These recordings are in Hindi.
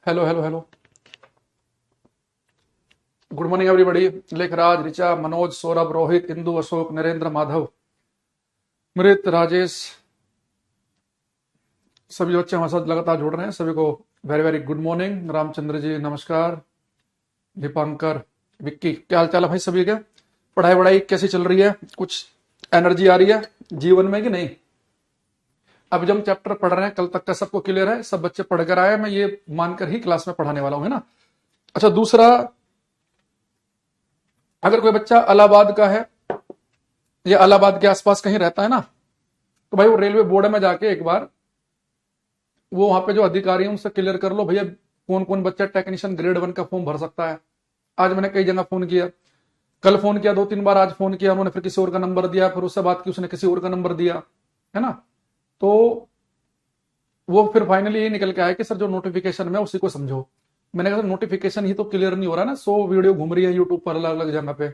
Hello hello hello. Good morning everybody. Lekhraj, Richa, Manoj, Saurabh, Rohit, Indu, Ashok, Narendra, Madhav, मृत, राजेश, सभी बच्चे हमारे साथ लगातार जुड़ रहे हैं। सभी को very very good morning. Ramchandra ji नमस्कार। दीपांकर, विक्की, क्या हाल चाल है भाई सभी के? पढ़ाई वढ़ाई कैसी चल रही है? कुछ एनर्जी आ रही है जीवन में कि नहीं? अब जब हम चैप्टर पढ़ रहे हैं, कल तक का सबको क्लियर है? सब बच्चे पढ़कर आए? मैं ये मानकर ही क्लास में पढ़ाने वाला हूं, है ना? अच्छा, दूसरा, अगर कोई बच्चा इलाहाबाद का है या इलाहाबाद के आसपास कहीं रहता है ना, तो भाई वो रेलवे बोर्ड में जाके एक बार वो वहां पे जो अधिकारी है उनसे क्लियर कर लो, भैया कौन कौन बच्चा टेक्नीशियन ग्रेड 1 का फॉर्म भर सकता है। आज मैंने कई जगह फोन किया, कल फोन किया 2-3 बार, आज फोन किया, उन्होंने फिर किसी और का नंबर दिया, फिर उससे बात की, उसने किसी और का नंबर दिया, है ना? तो वो फिर फाइनली ये निकल के आया कि सर जो नोटिफिकेशन में उसी को समझो। मैंने कहा नोटिफिकेशन ही तो क्लियर नहीं हो रहा ना, 100 वीडियो घूम रही है यूट्यूब पर अलग अलग जगह पे,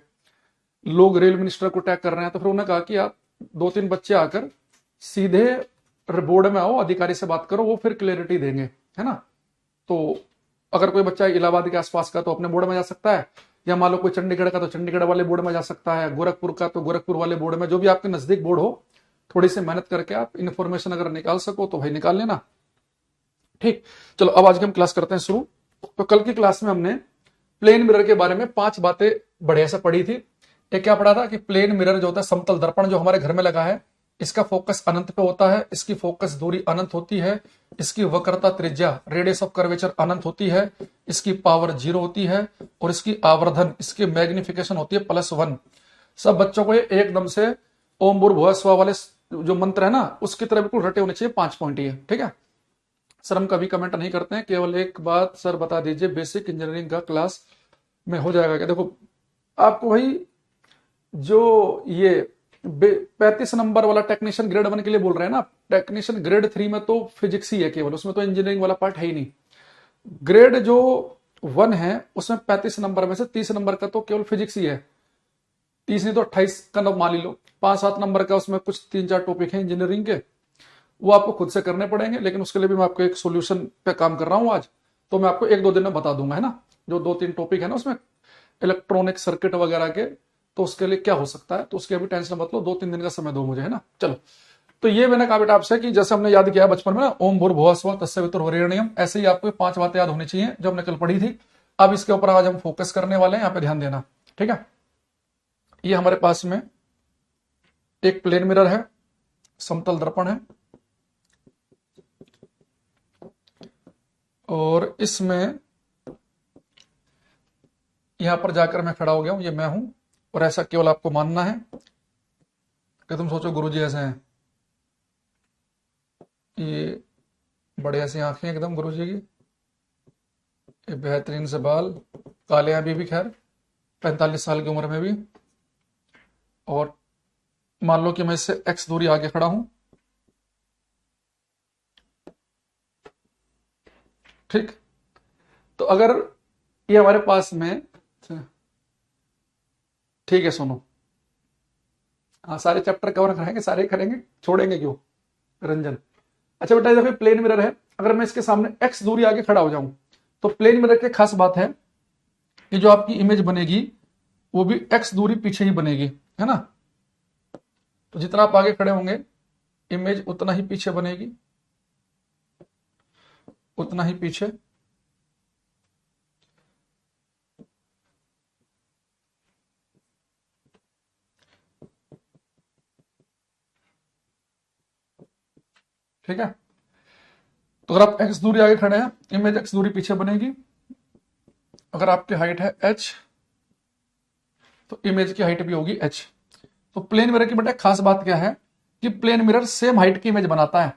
लोग रेल मिनिस्टर को टैग कर रहे हैं। तो फिर उन्होंने कहा कि आप 2-3 बच्चे आकर सीधे बोर्ड में आओ, अधिकारी से बात करो, वो फिर क्लियरिटी देंगे, है ना? तो अगर कोई बच्चा इलाहाबाद के आसपास का तो अपने बोर्ड में जा सकता है, या मान लो कोई चंडीगढ़ का तो चंडीगढ़ वाले बोर्ड में जा सकता है, गोरखपुर का तो गोरखपुर वाले बोर्ड में, जो भी आपके नजदीक बोर्ड हो। थोड़ी सी मेहनत करके आप इन्फॉर्मेशन अगर निकाल सको तो भाई निकाल लेना। ठीक, चलो अब आज की हम क्लास करते हैं शुरू। तो कल की क्लास में हमने प्लेन मिरर के बारे में 5 बातें बढ़िया से पढ़ी थी। एक क्या पढ़ा था कि प्लेन मिरर जो होता है, समतल दर्पण जो हमारे घर में लगा है, इसका फोकस अनंत पे होता है, इसकी फोकस दूरी अनंत होती है, इसकी वक्रता त्रिज्या रेडियस ऑफ कर्वेचर अनंत होती है, इसकी पावर 0 होती है, और इसकी आवर्धन, इसकी मैग्निफिकेशन होती है +1। सब बच्चों को ये एकदम से ओम भूर्भुवः स्वः वाले जो मंत्र है ना, उसकी तरह बिल्कुल रटे होने चाहिए। 5 पॉइंट ये, ठीक है? सर हम कभी कमेंट नहीं करते हैं, केवल एक बात सर बता दीजिए, बेसिक इंजीनियरिंग का क्लास में हो जाएगा क्या? देखो आपको भाई जो ये 35 नंबर वाला टेक्नीशियन ग्रेड 1 के लिए बोल रहे हैं ना, टेक्नीशियन ग्रेड 3 में तो फिजिक्स ही है केवल, उसमें तो इंजीनियरिंग वाला पार्ट है ही नहीं। ग्रेड जो 1 है उसमें 35 नंबर में से 30 नंबर का तो केवल फिजिक्स ही है। 30 नहीं तो 28 का नंबर मान लो। 5-7 नंबर का उसमें कुछ 3-4 टॉपिक है इंजीनियरिंग के, वो आपको खुद से करने पड़ेंगे, लेकिन उसके लिए भी मैं आपको एक सोल्यूशन पे काम कर रहा हूं आज, तो मैं आपको 1-2 दिन में बता दूंगा, है ना? जो 2-3 टॉपिक है ना उसमें इलेक्ट्रॉनिक सर्किट वगैरह के, तो उसके लिए क्या हो सकता है, तो उसके अभी टेंशन मत लो, 2-3 दिन का समय दो मुझे, है ना? चलो, तो ये मैंने कहा बेटा आपसे कि जैसे हमने याद किया बचपन में ना, ओम भूर्भुवः स्वः तत्सवितुर्वरेण्यम, ऐसे ही आपको 5 बातें याद होनी चाहिए जो हमने कल पढ़ी थी। अब इसके ऊपर आज हम फोकस करने वाले हैं, यहाँ पे ध्यान देना, ठीक है? ये हमारे पास में एक प्लेन मिरर है, समतल दर्पण है, और इसमें यहां पर जाकर मैं खड़ा हो गया हूं, ये मैं हूं, और ऐसा केवल आपको मानना है कि तुम सोचो गुरुजी ऐसे हैं, ये बढ़िया सी आंखें एकदम गुरुजी की, ये बेहतरीन से बाल, काले अभी भी खैर 45 साल की उम्र में भी, और मान लो कि मैं इससे x दूरी आगे खड़ा हूं, ठीक? तो अगर ये हमारे पास में, ठीक है सुनो, हाँ सारे चैप्टर कवर कराएंगे, सारे करेंगे, छोड़ेंगे क्यों रंजन? अच्छा बेटा, देखो प्लेन मिरर है, अगर मैं इसके सामने x दूरी आगे खड़ा हो जाऊं, तो प्लेन मिरर की खास बात है कि जो आपकी इमेज बनेगी वो भी x दूरी पीछे ही बनेगी, है ना? तो जितना आप आगे खड़े होंगे इमेज उतना ही पीछे बनेगी, उतना ही पीछे। ठीक है? तो अगर आप x दूरी आगे खड़े हैं, इमेज x दूरी पीछे बनेगी। अगर आपकी हाइट है h, तो इमेज की हाइट भी होगी h। तो प्लेन मिरर की बेटा खास बात क्या है कि प्लेन मिरर सेम हाइट की इमेज बनाता है।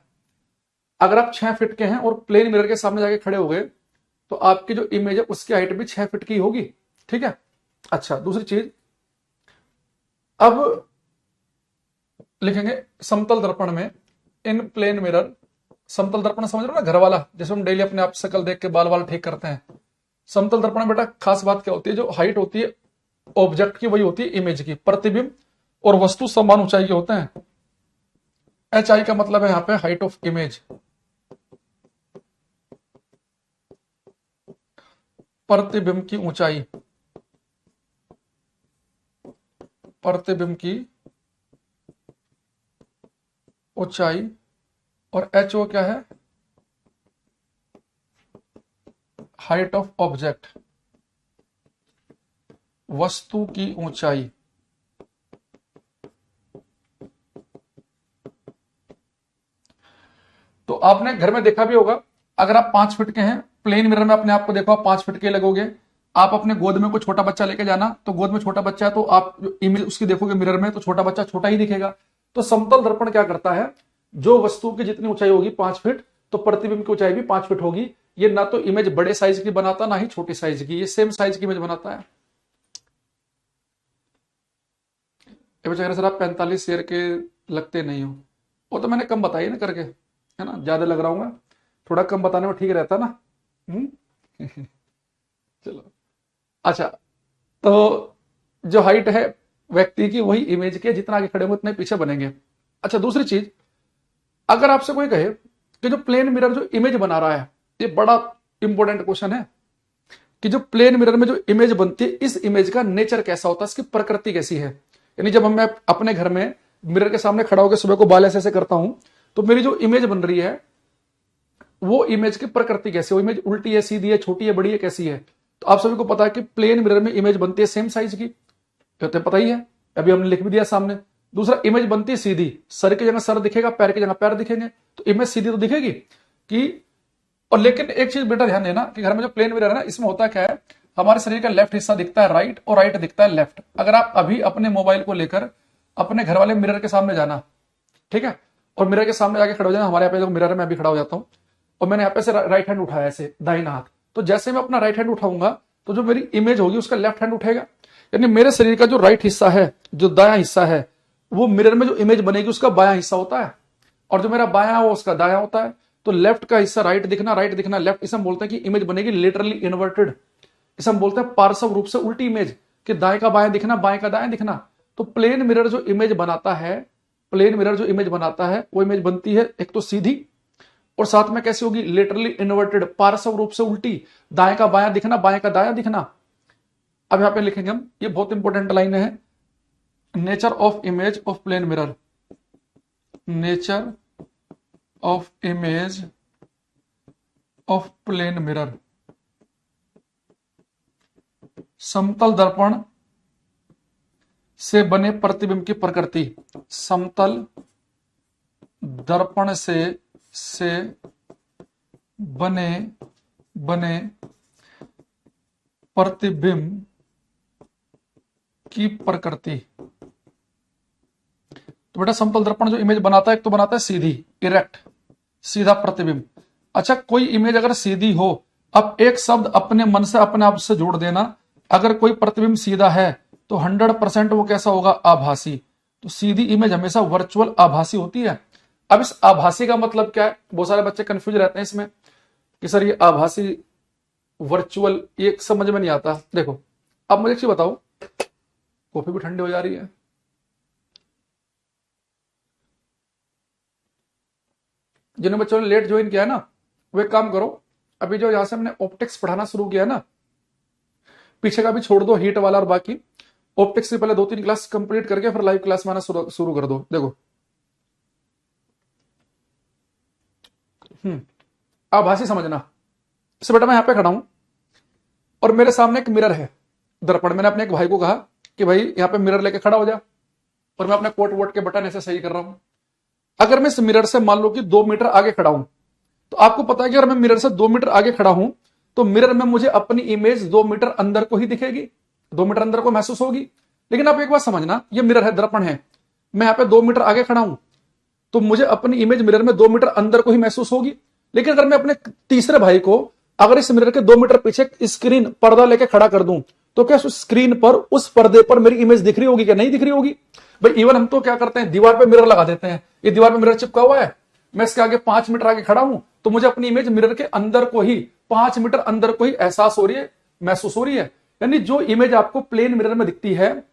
अगर आप 6 फीट के हैं और प्लेन मिरर के सामने जाके खड़े हो गए, तो आपकी जो इमेज है उसकी हाइट भी 6 फीट की होगी, ठीक है? अच्छा, दूसरी चीज, अब लिखेंगे समतल दर्पण में, इन प्लेन मिरर, समतल दर्पण समझ रहे हो ना, घर वाला, जैसे हम डेली अपने आप शक्ल देख के बाल वाल ठीक करते हैं। समतल दर्पण में बेटा खास बात क्या होती है, जो हाइट होती है ऑब्जेक्ट की वही होती है इमेज की, प्रतिबिंब और वस्तु समान ऊंचाई के होते हैं। एच आई का मतलब है यहाँ पे हाइट ऑफ इमेज, प्रतिबिंब की ऊंचाई, प्रतिबिंब की ऊंचाई, और एच ओ क्या है, हाइट ऑफ ऑब्जेक्ट, वस्तु की ऊंचाई। तो आपने घर में देखा भी होगा, अगर आप 5 फीट के हैं, प्लेन मिरर में अपने आप को देखो, आप 5 फीट के लगोगे। आप अपने गोद में कोई छोटा बच्चा लेके जाना, तो गोद में छोटा बच्चा है, तो आप जो इमेज उसकी देखोगे मिरर में, तो छोटा बच्चा छोटा ही दिखेगा। तो समतल दर्पण क्या करता है, जो वस्तु की जितनी ऊंचाई होगी 5 फीट, तो प्रतिबिंब की ऊंचाई भी 5 फीट होगी। ये ना तो इमेज बड़े साइज की बनाता, ना ही छोटी साइज की, ये सेम साइज की इमेज बनाता है। अगर सर आप 45 शेयर के लगते नहीं हो, वो तो मैंने कम बताई ना करके, है ना, ज्यादा लग रहा हूँ मैं, थोड़ा कम बताने में ठीक रहता ना। चलो, अच्छा, तो जो हाइट है व्यक्ति की, वही इमेज के जितना आगे खड़े होंगे उतने पीछे बनेंगे। अच्छा, दूसरी चीज, अगर आपसे कोई कहे कि जो प्लेन मिरर जो इमेज बना रहा है, ये बड़ा इंपॉर्टेंट क्वेश्चन है, कि जो प्लेन मिरर में जो इमेज बनती है, इस इमेज का नेचर कैसा होता है, इसकी प्रकृति कैसी है। यानी जब मैं अपने घर में मिरर के सामने खड़ा होकर सुबह को बाल ऐसे करता हूं, तो मेरी जो इमेज बन रही है, वो इमेज की प्रकृति कैसी है, वो इमेज उल्टी है, सीधी है, छोटी है, बड़ी है, कैसी है। तो आप सभी को पता है कि प्लेन मिरर में इमेज बनती है सेम साइज की, तो पता ही है, अभी हमने लिख भी दिया सामने। दूसरा, इमेज बनती है सीधी, सर की जगह सर दिखेगा, पैर की जगह पैर दिखेंगे, तो इमेज सीधी तो दिखेगी कि। और लेकिन एक चीज बेटा ध्यान देना कि घर में जो प्लेन मिरर है ना, इसमें होता क्या है, हमारे शरीर का लेफ्ट हिस्सा दिखता है राइट, और राइट दिखता है लेफ्ट। अगर आप अभी अपने मोबाइल को लेकर अपने घर वाले मिरर के सामने जाना, ठीक है, और मिरर के सामने जाके खड़ा हो जाना, हमारे यहाँ पे जो मिरर है मैं भी खड़ा हो जाता हूँ, और मैंने यहाँ पे से राइट हैंड उठाया ऐसे दाहिना हाथ, तो जैसे मैं अपना राइट हैंड उठाऊंगा, तो जो मेरी इमेज होगी उसका लेफ्ट हैंड उठेगा। यानी मेरे शरीर का जो राइट हिस्सा है, जो दायां हिस्सा है, वो मिरर में जो इमेज बनेगी उसका बायां हिस्सा होता है, और जो मेरा बायां है वो उसका दायां होता है। तो लेफ्ट का हिस्सा राइट दिखना लेफ्ट, इसे हम बोलते हैं कि इमेज बनेगी लिटरली इन्वर्टेड, इसे हम बोलते हैं पार्श्व रूप से उल्टी इमेज, कि दाएं का बायां दिखना, बाएं का दाएं दिखना। तो प्लेन मिरर जो इमेज बनाता है, प्लेन मिरर जो इमेज बनाता है, वो इमेज बनती है एक तो सीधी, और साथ में कैसी होगी, लिटरली इन्वर्टेड, पार्श्व रूप से उल्टी, दाएं का बायां दिखना, बाएं का दायां दिखना। अब यहां पे लिखेंगे हम, ये बहुत इंपॉर्टेंट लाइन है, nature of image of plane mirror, nature of image of plane mirror. समतल दर्पण से बने प्रतिबिंब की प्रकृति, समतल दर्पण से बने प्रतिबिंब की प्रकृति। तो बेटा समतल दर्पण जो इमेज बनाता है, एक तो बनाता है सीधी, इरेक्ट, सीधा प्रतिबिंब। अच्छा, कोई इमेज अगर सीधी हो, अब एक शब्द अपने मन से अपने आप से जोड़ देना, अगर कोई प्रतिबिंब सीधा है तो 100% वो कैसा होगा, आभासी। तो सीधी इमेज हमेशा वर्चुअल आभासी होती है। अब इस आभासी का मतलब क्या है, बहुत सारे बच्चे कंफ्यूज रहते हैं इसमें कि सर ये आभासी वर्चुअल ये समझ में नहीं आता। देखो, अब मुझे एक चीज बताओ, कॉफी भी ठंडी हो जा रही है, जिन बच्चों ने लेट ज्वाइन किया है ना, वो एक काम करो, अभी जो यहां से हमने ऑप्टिक्स पढ़ाना शुरू किया है ना, पीछे का भी छोड़ दो, हीट वाला और बाकी ऑप्टिक्स से पहले 2-3 क्लास कंप्लीट करके फिर लाइव क्लास में आना शुरू कर दो। देखो, आभासी समझना। इससे बेटा मैं यहां पे खड़ा हूं और मेरे सामने एक मिरर है, दर्पण। मैंने अपने एक भाई को कहा कि भाई यहां पे मिरर लेके खड़ा हो जा, और मैं अपने कोट वोट के बटन ऐसे सही कर रहा हूं। अगर मैं इस मिरर से मान लो कि 2 मीटर आगे खड़ा हूं, तो आपको पता है कि अगर मैं मिरर से 2 मीटर आगे खड़ा हूं, तो मिरर में मुझे अपनी इमेज 2 मीटर अंदर को ही दिखेगी, 2 मीटर अंदर को महसूस होगी। लेकिन आप एक बात समझना, ये मिरर है, दर्पण है, मैं यहां पे 2 मीटर आगे खड़ा हूं, तो मुझे अपनी इमेज मिरर में 2 मीटर अंदर को ही महसूस होगी। लेकिन अगर मैं अपने तीसरे भाई को अगर इस मिरर के 2 मीटर पीछे स्क्रीन पर्दा लेके खड़ा कर दूं, तो क्या उस स्क्रीन पर, उस पर्दे पर मेरी इमेज दिख रही होगी क्या, नहीं दिख रही होगी। भाई इवन हम तो क्या करते हैं, दीवार पे मिरर लगा देते हैं, ये दीवार पे मिरर चिपका हुआ है, मैं इसके आगे 5 मीटर आगे खड़ा हूं, तो मुझे अपनी इमेज मिरर के अंदर को ही, 5 मीटर अंदर को ही एहसास हो रही है, महसूस हो रही है। यानी जो इमेज आपको प्लेन मिरर में दिखती है,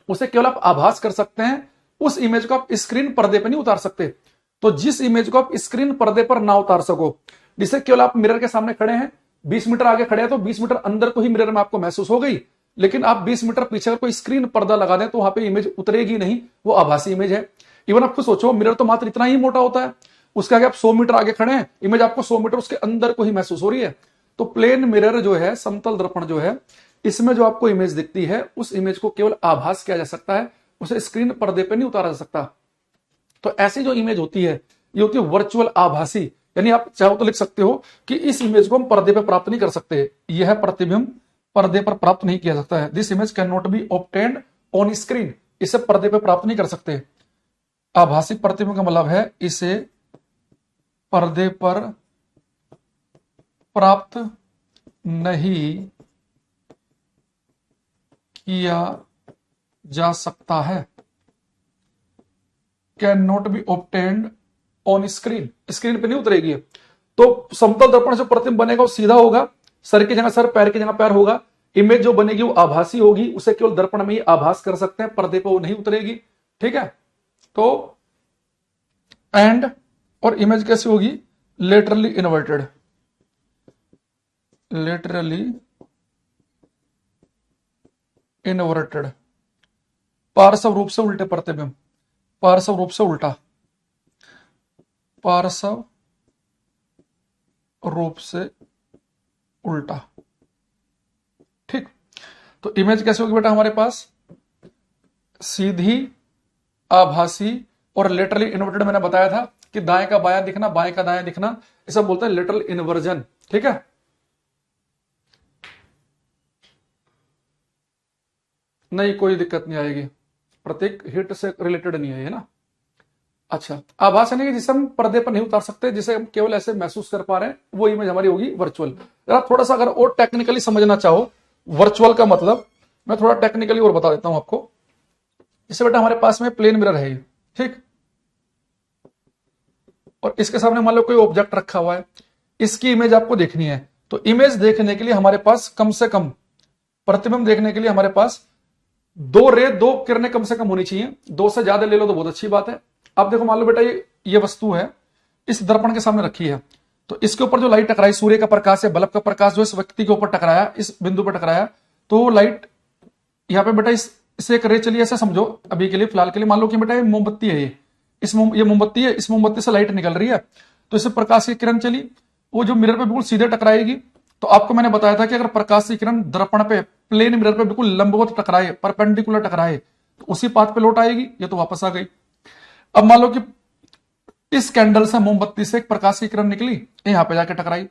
उसे केवल आप आभास कर सकते हैं, उस इमेज को आप स्क्रीन पर्दे पर नहीं उतार सकते। तो जिस इमेज को आप स्क्रीन पर्दे पर ना उतार सको, जिसे केवल आप मिरर के सामने खड़े हैं, 20 मीटर आगे खड़े हैं तो 20 मीटर अंदर को ही मिरर में आपको महसूस हो गई, लेकिन आप 20 मीटर पीछे अगर कोई स्क्रीन पर्दा लगा दें तो वहां पे इमेज उतरेगी नहीं, वो आभासी इमेज है। इवन आप खुद सोचो, मिरर तो मात्र इतना ही मोटा होता है, उसके आगे आप 100 मीटर आगे खड़े हैं, इमेज आपको 100 मीटर उसके अंदर को ही महसूस हो रही है। तो प्लेन मिरर जो है, समतल दर्पण जो है, इसमें जो आपको इमेज दिखती है उस इमेज को केवल आभास किया जा सकता है, उसे स्क्रीन पर्दे पे नहीं उतारा जा सकता। तो ऐसी जो इमेज होती है ये होती है वर्चुअल आभासी, यानी आप चाहो तो लिख सकते हो कि इस इमेज को हम पर्दे पे प्राप्त नहीं कर सकते, यह प्रतिबिंब पर्दे पर प्राप्त नहीं किया जाता है। This image can not be obtained on screen, इसे पर्दे पे प्राप्त नहीं कर सकते। आभासी प्रतिबिंब का मतलब है इसे पर्दे पर प्राप्त नहीं किया जा सकता है, can not be obtained on screen, screen पे नहीं उतरेगी। तो समतल दर्पण जो प्रतिबिंब बनेगा वो सीधा होगा, सर की जगह सर, पैर की जगह पैर होगा। इमेज जो बनेगी वो आभासी होगी, उसे केवल दर्पण में ही आभास कर सकते हैं, पर्दे पे वो नहीं उतरेगी। ठीक है, तो एंड और इमेज कैसी होगी, लेटरली इन्वर्टेड, लेटरली इन्वर्टेड, पार्श्व रूप से उल्टे प्रतिबिंब, पार्श्व रूप से उल्टा, पार्श्व रूप से उल्टा। ठीक, तो इमेज कैसे होगी बेटा हमारे पास, सीधी, आभासी और लेटरली इन्वर्टेड। मैंने बताया था कि दाएं का बायां दिखना, बाएं का दाएं दिखना, इसे बोलते हैं लेटरल इन्वर्जन। ठीक है, नहीं कोई दिक्कत नहीं आएगी, प्रतीक हिट से रिलेटेड नहीं है ना। अच्छा, आभास यानी कि जिसे हम पर्दे पर नहीं उतार सकते, जिसे हम केवल ऐसे महसूस कर पा रहे हैं, वो इमेज हमारी होगी वर्चुअल। थोड़ा सा अगर और टेक्निकली समझना चाहो वर्चुअल का मतलब, मैं थोड़ा टेक्निकली और बता देता हूं आपको। इससे बेटा हमारे पास में प्लेन मिरर है, ठीक, और इसके सामने मान लो कोई ऑब्जेक्ट रखा हुआ है, इसकी इमेज आपको देखनी है। तो इमेज देखने के लिए हमारे पास कम से कम, प्रतिबिंब देखने के लिए हमारे पास दो किरणें कम से कम होनी चाहिए। 2 से ज्यादा ले लो तो बहुत अच्छी बात है। अब देखो, मान लो बेटा ये वस्तु है, इस दर्पण के सामने रखी है, तो इसके ऊपर जो लाइट टकराई, सूर्य का प्रकाश या बल्ब का प्रकाश जो इस व्यक्ति के ऊपर टकराया, इस बिंदु पर टकराया, तो लाइट यहां पे बेटा इससे एक रे चली, ऐसा समझो अभी के लिए, फिलहाल के लिए मान लो कि बेटा ये मोमबत्ती है, ये मोमबत्ती है, इस मोमबत्ती से लाइट निकल रही है, तो इससे प्रकाश की किरण चली, वो जो मिरर पे बिल्कुल सीधे टकराएगी। तो आपको मैंने बताया था कि अगर प्रकाश की किरण दर्पण पे, प्लेन मिरर पे बिल्कुल लंबवत टकराए, परपेंडिकुलर टकराए, तो उसी पाथ पे लौट आएगी। ये तो वापस आ गई। अब मान लो कि इस कैंडल से, मोमबत्ती से एक प्रकाश की किरण निकली, यहां पे जाके टकराई,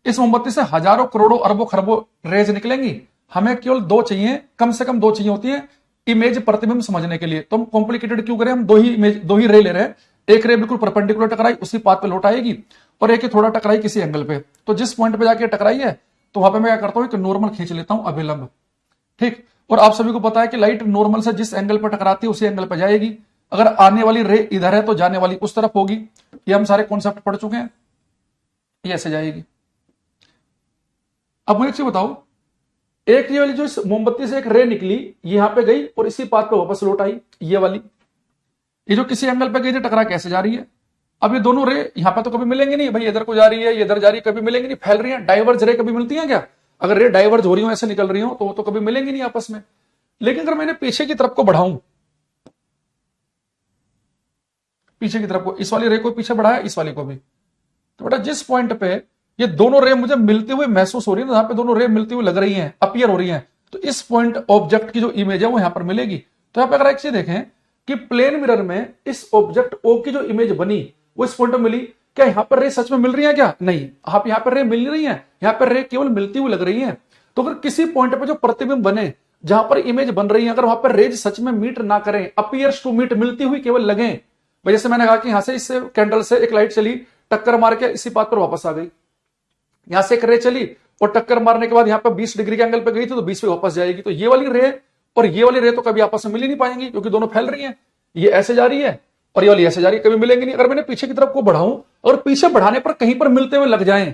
इस मोमबत्ती से हजारों करोड़ों अरबों खरबों रेज निकलेंगी, हमें केवल 2 चाहिए, कम से कम 2 चाहिए होती है इमेज प्रतिबिंब समझने के लिए। तो हम कॉम्प्लिकेटेड क्यों करें, हम 2 ही रे ले रहे हैं। एक रे बिल्कुल परपेंडिकुलर टकराई, उसी पाथ पे लौट आएगी, और एक ही थोड़ा टकराई किसी एंगल पे। तो जिस पॉइंट पे जाके टकराई है, तो वहां पे मैं क्या करता हूं, एक नॉर्मल खींच लेता हूं, अभिलंब। ठीक, और आप सभी को पता है कि लाइट नॉर्मल से जिस एंगल पर टकराती है उसी एंगल पर जाएगी। अगर आने वाली रे इधर है तो जाने वाली उस तरफ होगी। ये हम सारे कॉन्सेप्ट पढ़ चुके हैं। ये ऐसे जाएगी। अब मुझे एक चीज बताओ, एक ये वाली जो इस मोमबत्ती से एक रे निकली, यहां पे गई और इसी पाथ पे वापस लौट आई, ये वाली, ये जो किसी एंगल पे गई थी, टकरा कैसे जा रही है। अब ये दोनों रे यहां पे तो कभी मिलेंगे नहीं भाई, इधर को जा रही है, इधर जा रही है, कभी मिलेंगे नहीं, फैल रही है। डाइवर्ज रे कभी मिलती है क्या? अगर रे डाइवर्ज हो रही हो, ऐसे निकल रही हो, तो कभी मिलेंगी नहीं आपस में। लेकिन अगर मैंने पीछे की तरफ को बढ़ाऊं, पीछे की तरफ को, इस वाली रे को पीछे बढ़ाया, इस वाली को भी, तो बेटा जिस पॉइंट पे ये दोनों रे मुझे मिलते हुए महसूस हो रही है, जहां पे दोनों रे मिलती हुई लग रही हैं, अपीयर हो रही हैं, तो इस पॉइंट ऑब्जेक्ट की जो इमेज है वो यहां पर मिलेगी। तो यहां पे अगर एक चीज देखें कि प्लेन मिरर में इस ऑब्जेक्ट ओ की जो इमेज बनी वो इस पॉइंट पर मिली, क्या यहां पर रे सच में मिल रही है क्या? नहीं, आप यहां पर रे मिल नहीं रही है, यहां पर रे केवल मिलती हुई लग रही है। तो अगर किसी पॉइंट पर जो प्रतिबिंब बने, जहां पर इमेज बन रही है, अगर वहां पर रेज सच में मीट ना करें, अपीयर्स टू मीट, मिलती हुई केवल लगे, जैसे मैंने कहा कि यहां से इस कैंडल से एक लाइट चली, टक्कर मार के इसी पाथ पर वापस आ गई, यहां से एक रे चली और टक्कर मारने के बाद यहां पर 20 डिग्री के एंगल पे गई थी, तो 20 पे वापस जाएगी। तो ये वाली रे और ये वाली रे तो कभी आपस में मिल ही नहीं पाएंगी, क्योंकि दोनों फैल रही हैं। ये ऐसे जा रही है और ये वाली ऐसे जा रही है, कभी मिलेंगी नहीं। अगर मैंने पीछे की तरफ को बढ़ाऊं और पीछे बढ़ाने पर कहीं पर मिलते हुए लग जाएं,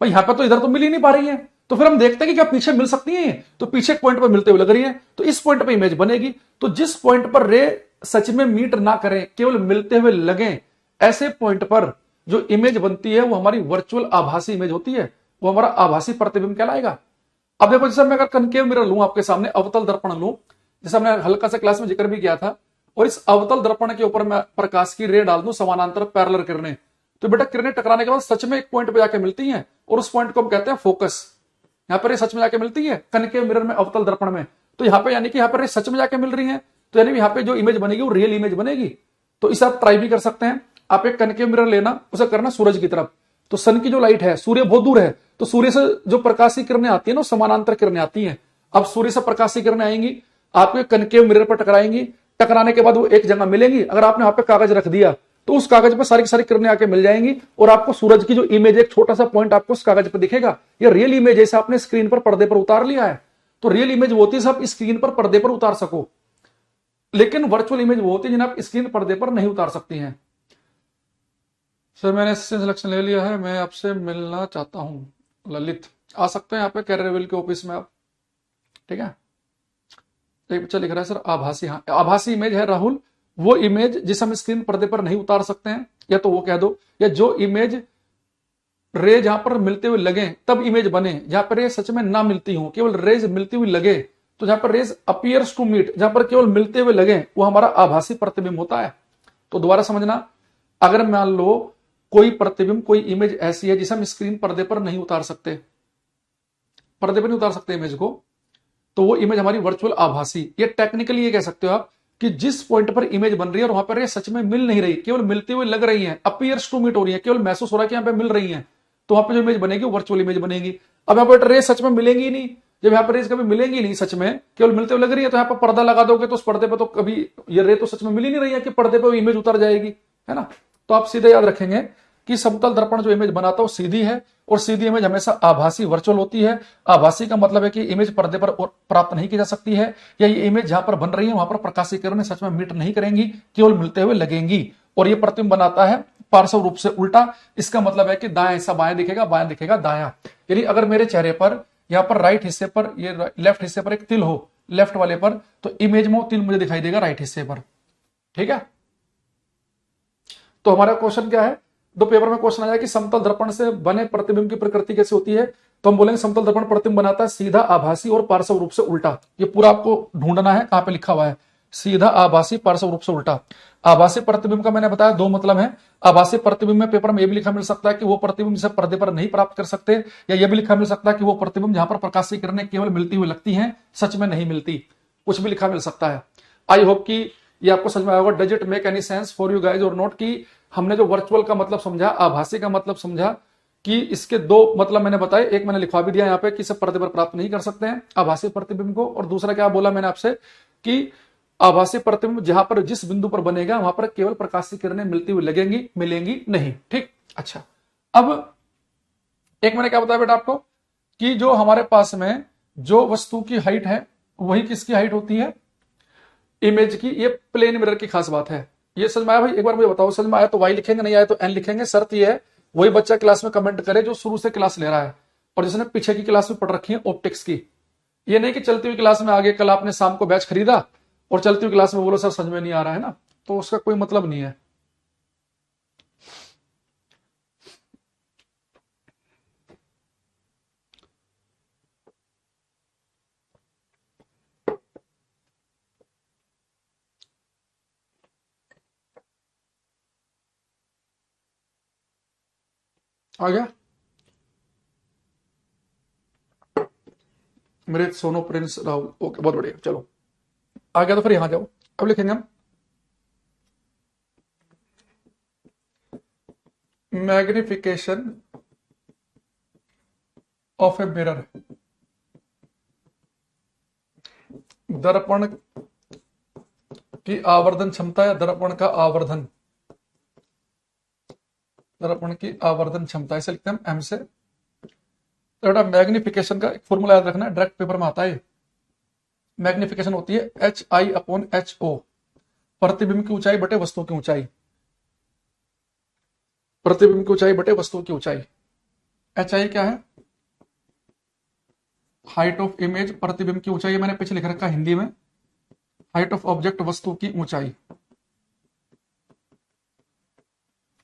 भाई यहां पर तो इधर तो मिल ही नहीं पा रही है, तो फिर हम देखते हैं कि क्या पीछे मिल सकती है, तो पीछे एक पॉइंट पर मिलते हुए लग रही है, तो इस पॉइंट पर इमेज बनेगी। तो जिस पॉइंट पर रे सच में मीट ना करें, केवल मिलते हुए लगे, ऐसे पॉइंट पर जो इमेज बनती है वो हमारी वर्चुअल आभासी इमेज होती है, वो हमारा आभासी प्रतिबिंब कहलाएगा। अब देखो, जैसे मैं अगर कनकेव मिरर लूं, आपके सामने अवतल दर्पण लूं, जैसे हमने हल्का सा क्लास में जिक्र भी किया था, और इस अवतल दर्पण के ऊपर मैं प्रकाश की रे डाल दूं, समानांतर पैरेलल किरणें, तो बेटा किरणें टकराने के बाद सच में एक पॉइंट पे जाके मिलती हैं, और उस पॉइंट को हम कहते हैं फोकस। यहां पर ये सच में जाके मिलती है कनकेव मिरर में, अवतल दर्पण में। तो यहाँ पे यानी कि यहाँ पर ये सच में जाके मिल रही है, तो यानी यहाँ पे जो इमेज बनेगी वो रियल इमेज बनेगी। तो इसे आप ट्राई भी कर सकते हैं। आप एक कनकेव मिरर लेना, उसे करना सूरज की तरफ, तो सन की जो लाइट है, सूर्य बहुत दूर है, तो सूर्य से जो प्रकाशी किरणें आती है ना, समानांतर किरणें आती हैं। अब सूर्य से प्रकाशी किरणें आएंगी, आपके कनकेव मिरर पर टकराएंगी, टकराने के बाद वो एक जगह मिलेंगी। अगर आपने वहां पे कागज रख दिया तो उस कागज पर सारी की सारी किरणें आके मिल जाएंगी, और आपको सूरज की जो इमेज, एक छोटा सा पॉइंट आपको उस कागज पर दिखेगा। ये रियल इमेज जैसे आपने स्क्रीन पर पर्दे पर उतार लिया है। तो रियल इमेज वो होती है आप स्क्रीन पर पर्दे पर उतार सको, लेकिन वर्चुअल इमेज वो होती है जिन्हें आप स्क्रीन पर्दे पर नहीं उतार सकती हैं। सर मैंने सिलेक्शन ले लिया है, मैं आपसे मिलना चाहता हूं। ललित आ सकते हैं यहाँ पे कैरियरविल के ऑफिस में आप, ठीक है। एक बच्चा लिख रहा है सर आभासी, हाँ आभासी इमेज है राहुल, वो इमेज जिसे हम स्क्रीन पर्दे पर नहीं उतार सकते हैं, या तो वो कह दो, या जो इमेज रे जहां पर मिलते हुए लगे तब इमेज बने, जहां पर रे सच में ना मिलती हो, केवल रेज मिलती हुई लगे, तो जहां पर रेज अपीयर्स टू मीट, जहां पर केवल मिलते हुए लगे, वो हमारा आभासी प्रतिबिंब होता है। तो दोबारा समझना, अगर मान लो कोई प्रतिबिंब, कोई इमेज ऐसी है जिसे हम स्क्रीन पर्दे पर नहीं उतार सकते, पर्दे पर नहीं उतार सकते इमेज को, तो वो इमेज हमारी वर्चुअल आभासी। ये टेक्निकली ये कह सकते हो आप कि जिस पॉइंट पर इमेज बन रही है और वहां पर ये सच में मिल नहीं रही, केवल मिलती हुई लग रही है, अपीयर्स टू मीट हो रही है, केवल महसूस हो रहा है कि यहाँ पे मिल रही है, तो वहां पर जो इमेज बनेगी वो वर्चुअल इमेज बनेगी। अब यहाँ पर रे सच में मिलेंगी नहीं, जब यहाँ पर रेस कभी मिलेंगी नहीं सच में, केवल मिलते हुए लग रही है, तो यहाँ पर पर्दा लगा दोगे तो उस पर्दे पर तो कभी ये रे तो सच में मिल ही नहीं रही है कि पर्दे पर इमेज उतर जाएगी, है ना। तो आप सीधे याद रखेंगे कि समतल दर्पण जो इमेज बनाता है वो सीधी है, और सीधी इमेज हमेशा आभासी वर्चुअल होती है। आभासी का मतलब है कि इमेज पर्दे पर प्राप्त नहीं की जा सकती है, या ये इमेज जहां पर बन रही है वहां पर प्रकाशीय किरणें सच में मीट नहीं करेंगी, केवल मिलते हुए लगेंगी। और ये प्रतिबिंब बनाता है पार्श्व रूप से उल्टा। इसका मतलब है कि दाएं ऐसा बाएं दिखेगा, बाएं दिखेगा दायां। यानी अगर मेरे चेहरे पर यहाँ पर राइट हिस्से पर, ये लेफ्ट हिस्से पर एक तिल हो, लेफ्ट वाले पर, तो इमेज में वो तिल मुझे दिखाई देगा राइट हिस्से पर, ठीक है। तो हमारा क्वेश्चन क्या है, दो पेपर में क्वेश्चन आया कि समतल दर्पण से बने प्रतिबिंब की प्रकृति कैसी होती है, तो हम बोलेंगे समतल दर्पण प्रतिबिंब बनाता है सीधा, आभासी और पार्श्व रूप से उल्टा। ये पूरा आपको ढूंढना है, कहां पे लिखा हुआ है, सीधा, आभासी, पार्श्व रूप से उल्टा। आभासी प्रतिबिंब का मैंने बताया दो मतलब है। आभासी प्रतिबिंब में पेपर में यह भी लिखा मिल सकता है कि वो प्रतिबिंब जिसे पर्दे पर नहीं प्राप्त कर सकते, या यह भी लिखा मिल सकता है कि वो प्रतिबिंब जहां पर प्रकाशीय किरणें केवल मिलती हुई लगती हैं, सच में नहीं मिलती, कुछ भी लिखा मिल सकता है। आई होप कि ये आपको समझ में आएगा। Does it make any sense for you guys और नॉट, कि हमने जो वर्चुअल का मतलब समझा, आभासी का मतलब समझा, कि इसके दो मतलब मैंने बताए, एक मैंने लिखवा भी दिया यहाँ पे कि इसे पर्दे पर प्राप्त नहीं कर सकते हैं आभासी प्रतिबिंब को, और दूसरा क्या बोला मैंने आपसे कि आभासी प्रतिबिंब जहां पर जिस बिंदु पर बनेगा वहां पर केवल प्रकाशीय किरणें मिलती हुई लगेंगी, मिलेंगी नहीं, ठीक। अच्छा, अब एक मैंने क्या बताया बेटा आपको कि जो हमारे पास में जो वस्तु की हाइट है वही किसकी हाइट होती है, इमेज की। ये प्लेन मिरर की खास बात है। ये समझ में आया भाई, एक बार मुझे बताओ, समझ में आया तो वाई लिखेंगे, नहीं आया तो एन लिखेंगे। शर्त ये है वही बच्चा क्लास में कमेंट करे जो शुरू से क्लास ले रहा है और जिसने पीछे की क्लास में पढ़ रखी है ऑप्टिक्स की। ये नहीं कि चलती हुई क्लास में आगे कल आपने शाम को बैच खरीदा और चलती हुई क्लास में बोलो सर समझ में नहीं आ रहा है ना, तो उसका कोई मतलब नहीं है। आ गया मेरे सोनो प्रिंस राहुल, ओके बहुत बढ़िया, चलो आ गया। तो फिर यहां जाओ, अब लिखेंगे हम मैग्निफिकेशन ऑफ ए मिरर। दर्पण की आवर्धन क्षमता या दर्पण का आवर्धन, दर्पण की आवर्धन क्षमता, ऐसे लिखते हैं हम एम से। तो बेटा मैग्निफिकेशन का एक फॉर्मूला याद रखना है, डायरेक्ट पेपर में आता है। मैग्निफिकेशन होती है HI/HO, प्रतिबिंब की ऊंचाई बटे वस्तु की ऊंचाई, प्रतिबिंब की ऊंचाई बटे वस्तु की ऊंचाई। HI क्या है, हाइट ऑफ इमेज, प्रतिबिंब की ऊंचाई, मैंने पीछे लिख रखा हिंदी में, हाइट ऑफ ऑब्जेक्ट, वस्तु की ऊंचाई।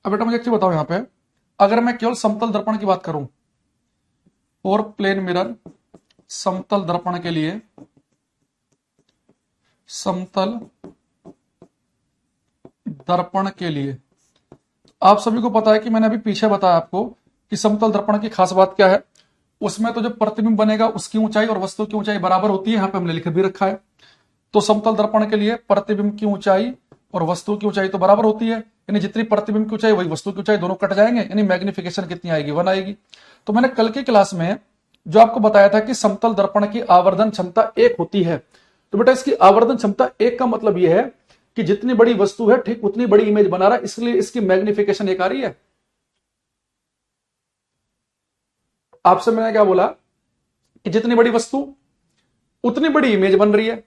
अब बेटा मुझे एक चीज बताओ, यहां पे अगर मैं केवल समतल दर्पण की बात करूं और प्लेन मिरर समतल दर्पण के लिए, समतल दर्पण के लिए, आप सभी को पता है कि मैंने अभी पीछे बताया आपको कि समतल दर्पण की खास बात क्या है। उसमें तो जो प्रतिबिंब बनेगा उसकी ऊंचाई और वस्तु की ऊंचाई बराबर होती है, यहां पे हमने लिख भी रखा है। तो समतल दर्पण के लिए प्रतिबिंब की ऊंचाई और वस्तु की ऊंचाई तो बराबर होती है, यानी जितनी प्रतिबिंब की ऊंचाई वही वस्तु की ऊंचाई, दोनों कट जाएंगे, यानी मैग्निफिकेशन कितनी आएगी, 1 आएगी। तो मैंने कल की क्लास में जो आपको बताया था कि समतल दर्पण की आवर्धन क्षमता 1 होती है, तो बेटा इसकी आवर्धन क्षमता 1 का मतलब यह है कि जितनी बड़ी वस्तु है ठीक उतनी बड़ी इमेज बना रहा है, इसलिए इसकी मैग्निफिकेशन 1 आ रही है। आपसे मैंने क्या बोला कि जितनी बड़ी वस्तु उतनी बड़ी इमेज बन रही है।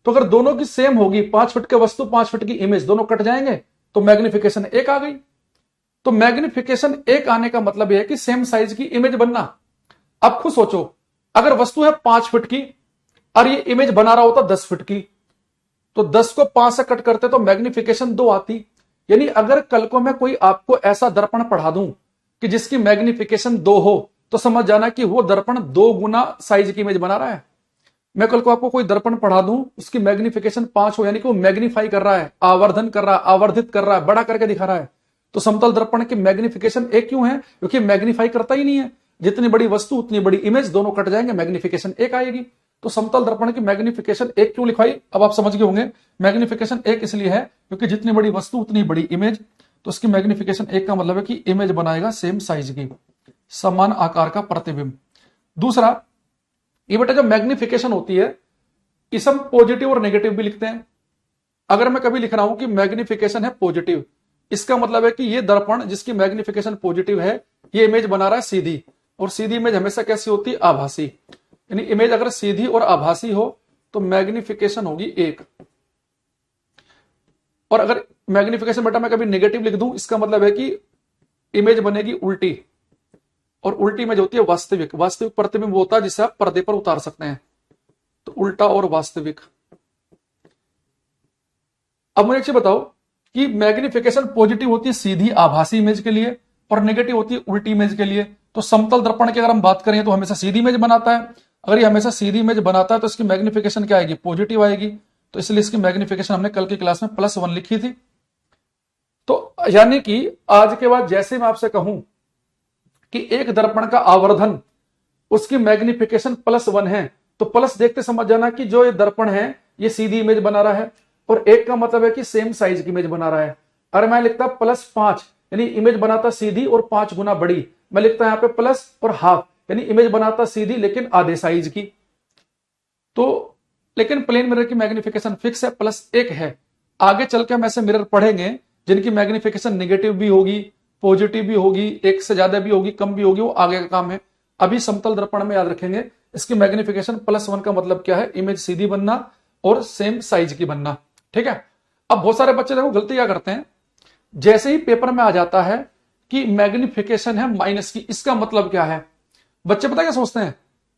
तो अगर दोनों की सेम होगी, 5 फुट के वस्तु 5 फुट की इमेज, दोनों कट जाएंगे, तो मैग्निफिकेशन 1 आ गई। तो मैग्निफिकेशन 1 आने का मतलब यह है कि सेम साइज की इमेज बनना। अब खुद सोचो, अगर वस्तु है 5 फुट की और ये इमेज बना रहा होता 10 फुट की, तो 10 को 5 से कट करते तो मैग्निफिकेशन 2 आती। यानी अगर कल को मैं कोई आपको ऐसा दर्पण पढ़ा दूं कि जिसकी मैग्निफिकेशन 2 हो, तो समझ जाना कि वो दर्पण 2 गुना साइज की इमेज बना रहा है। मैं कल को आपको कोई दर्पण पढ़ा दूं, उसकी मैग्निफिकेशन 5 हो, यानी कि वो मैग्नीफाई कर रहा है, आवर्धन कर रहा है, आवर्धित कर रहा है, बड़ा करके दिखा रहा है। तो समतल दर्पण की मैग्निफिकेशन 1 क्यों है? क्योंकि मैग्नीफाई करता ही नहीं है। जितनी बड़ी वस्तु उतनी बड़ी इमेज, दोनों कट जाएंगे, मैग्निफिकेशन 1 आएगी। तो समतल दर्पण की मैग्निफिकेशन 1 क्यों लिखवाई, अब आप समझ गए होंगे। मैग्निफिकेशन 1 इसलिए है क्योंकि जितनी बड़ी वस्तु उतनी बड़ी इमेज, तो इसकी मैग्निफिकेशन 1 का मतलब है कि इमेज बनाएगा सेम साइज की, समान आकार का प्रतिबिंब। दूसरा, ये बेटा जब मैग्निफिकेशन होती है, इस हम पॉजिटिव और नेगेटिव भी लिखते हैं। अगर मैं कभी लिख रहा हूं कि मैग्निफिकेशन है पॉजिटिव, इसका मतलब है कि ये दर्पण जिसकी मैग्निफिकेशन पॉजिटिव है, ये इमेज बना रहा है सीधी, और सीधी इमेज हमेशा कैसी होती है? आभासी। यानी इमेज अगर सीधी और आभासी हो तो मैग्निफिकेशन होगी 1। और अगर मैग्निफिकेशन बेटा मैं कभी नेगेटिव लिख दूं, इसका मतलब है कि इमेज बनेगी उल्टी, और उल्टी इमेज होती है वास्तविक। वास्तविक प्रतिबिंब होता है जिसे आप पर्दे पर उतार सकते हैं, तो उल्टा और वास्तविक। अब मुझे एक चीज बताओ कि मैग्निफिकेशन पॉजिटिव होती है सीधी आभासी इमेज के लिए, और नेगेटिव होती है उल्टी इमेज के लिए। तो समतल दर्पण की अगर हम बात करें तो हमेशा सीधी इमेज बनाता है। अगर ये हमेशा सीधी इमेज बनाता है तो इसकी मैग्निफिकेशन क्या आएगी? पॉजिटिव आएगी। तो इसलिए इसकी मैग्निफिकेशन हमने कल की क्लास में +1 लिखी थी। तो यानी कि आज के बाद जैसे मैं आपसे कहूं कि एक दर्पण का आवर्धन, उसकी मैग्निफिकेशन +1 है, तो प्लस देखते समझ जाना कि जो ये दर्पण है ये सीधी इमेज बना रहा है, और 1 का मतलब है कि सेम साइज की इमेज बना रहा है। अगर मैं लिखता +5, यानी इमेज बनाता सीधी और 5 गुना बड़ी, मैं लिखता यहां पे प्लस और हाफ, यानी इमेज बनाता सीधी लेकिन आधे साइज की। तो लेकिन प्लेन मिरर की मैग्निफिकेशन फिक्स है, +1 है। आगे चल के हम ऐसे मिरर पढ़ेंगे जिनकी मैग्निफिकेशन नेगेटिव भी होगी, पॉजिटिव भी होगी, 1 से ज्यादा भी होगी, कम भी होगी, वो आगे का काम है। अभी समतल दर्पण में याद रखेंगे इसकी मैग्निफिकेशन +1 का मतलब क्या है? इमेज सीधी बनना और सेम साइज की बनना। ठीक है। अब बहुत सारे बच्चे देखो गलती क्या करते हैं, जैसे ही पेपर में आ जाता है कि मैग्निफिकेशन है माइनस की, इसका मतलब क्या है? बच्चे पता क्या सोचते हैं?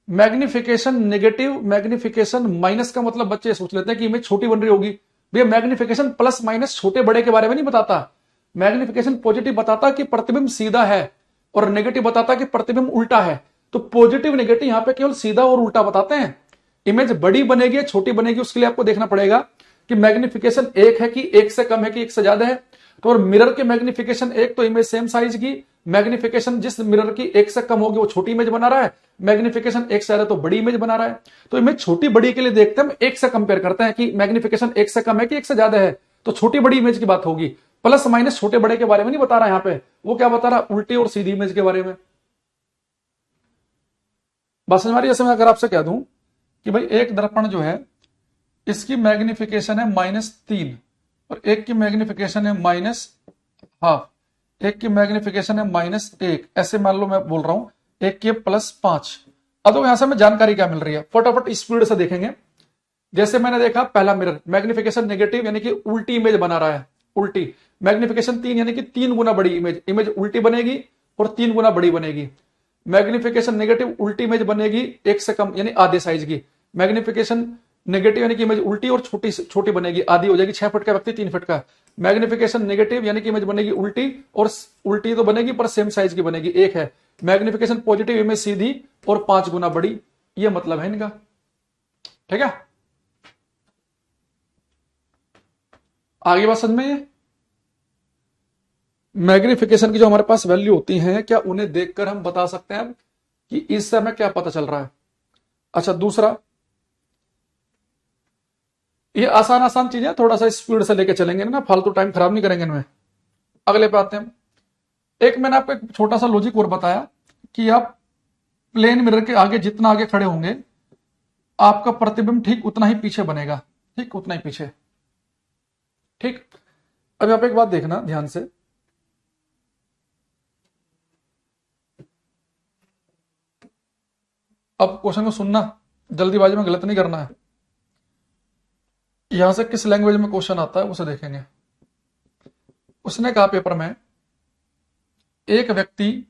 मैग्निफिकेशन नेगेटिव, मैग्निफिकेशन माइनस का मतलब बच्चे सोच लेते हैं कि इमेज छोटी बन रही होगी। भैया मैग्निफिकेशन प्लस माइनस छोटे बड़े के बारे में नहीं बताता। मैग्निफिकेशन पॉजिटिव बताता कि प्रतिबिंब सीधा है, और नेगेटिव बताता कि प्रतिबिंब उल्टा है। तो पॉजिटिव नेगेटिव यहां पे केवल सीधा और उल्टा बताते हैं। इमेज बड़ी बनेगी या छोटी बनेगी उसके लिए आपको देखना पड़ेगा कि मैग्निफिकेशन 1 है कि 1 से कम है कि 1 से ज्यादा है। तो और मिरर के मैग्निफिकेशन 1 तो इमेज सेम साइज की, मैग्निफिकेशन जिस मिरर की 1 से कम होगी वो छोटी इमेज बना रहा है, मैग्निफिकेशन 1 से ज्यादा तो बड़ी इमेज बना रहा है। तो इमेज छोटी बड़ी के लिए देखते हैं, हम 1 से कंपेयर करते हैं कि मैग्निफिकेशन 1 से कम है कि 1 से ज्यादा है, तो छोटी बड़ी इमेज की बात होगी। प्लस माइनस छोटे बड़े के बारे में नहीं बता रहा यहां पे, वो क्या बता रहा? उल्टी और सीधी इमेज के बारे में। बस हमारी, जैसे मैं अगर आपसे कह दूं कि भाई एक दर्पण जो है इसकी मैग्निफिकेशन है -3 और एक की मैग्निफिकेशन है -½ एक की मैग्निफिकेशन है -1, ऐसे मान लो मैं बोल रहा हूं, एक की +5। अब तो यहां से हमें जानकारी क्या मिल रही है, फटाफट स्पीड से देखेंगे। जैसे मैंने देखा पहला मिरर मैग्निफिकेशन नेगेटिव यानी कि उल्टी इमेज बना रहा है, उल्टी। मैग्निफिकेशन 3 यानी कि 3 गुना बड़ी इमेज, इमेज उल्टी बनेगी और 3 गुना बड़ी बनेगी। मैग्निफिकेशन नेगेटिव उल्टी इमेज बनेगी 1 से कम यानी आधे साइज की। मैग्निफिकेशन नेगेटिव यानी कि इमेज उल्टी और छोटी बनेगी, आधी हो जाएगी, 6 फुट का व्यक्ति 3 फुट का। मैग्निफिकेशन नेगेटिव यानी कि इमेज बनेगी उल्टी, और उल्टी तो बनेगी पर सेम साइज की बनेगी, 1 है। मैग्निफिकेशन पॉजिटिव इमेज सीधी और 5 गुना बड़ी, ये मतलब है इनका। ठीक है, आगे बात समझ में। ये मैग्निफिकेशन की जो हमारे पास वैल्यू होती हैं, क्या उन्हें देखकर हम बता सकते हैं कि इससे हमें क्या पता चल रहा है। अच्छा, दूसरा, ये आसान आसान चीजें, थोड़ा सा स्पीड से लेके चलेंगे ना, फालतू टाइम खराब नहीं करेंगे इनमें। अगले पे आते हैं। एक मैंने आपको एक छोटा सा लॉजिक और बताया कि आप प्लेन मिरर के आगे जितना आगे खड़े होंगे, आपका प्रतिबिंब ठीक उतना ही पीछे बनेगा, ठीक उतना ही पीछे। ठीक, अब आप एक बात देखना ध्यान से, अब क्वेश्चन को सुनना, जल्दीबाजी में गलत नहीं करना है। यहां से किस लैंग्वेज में क्वेश्चन आता है उसे देखेंगे। उसने कहा पेपर में, एक व्यक्ति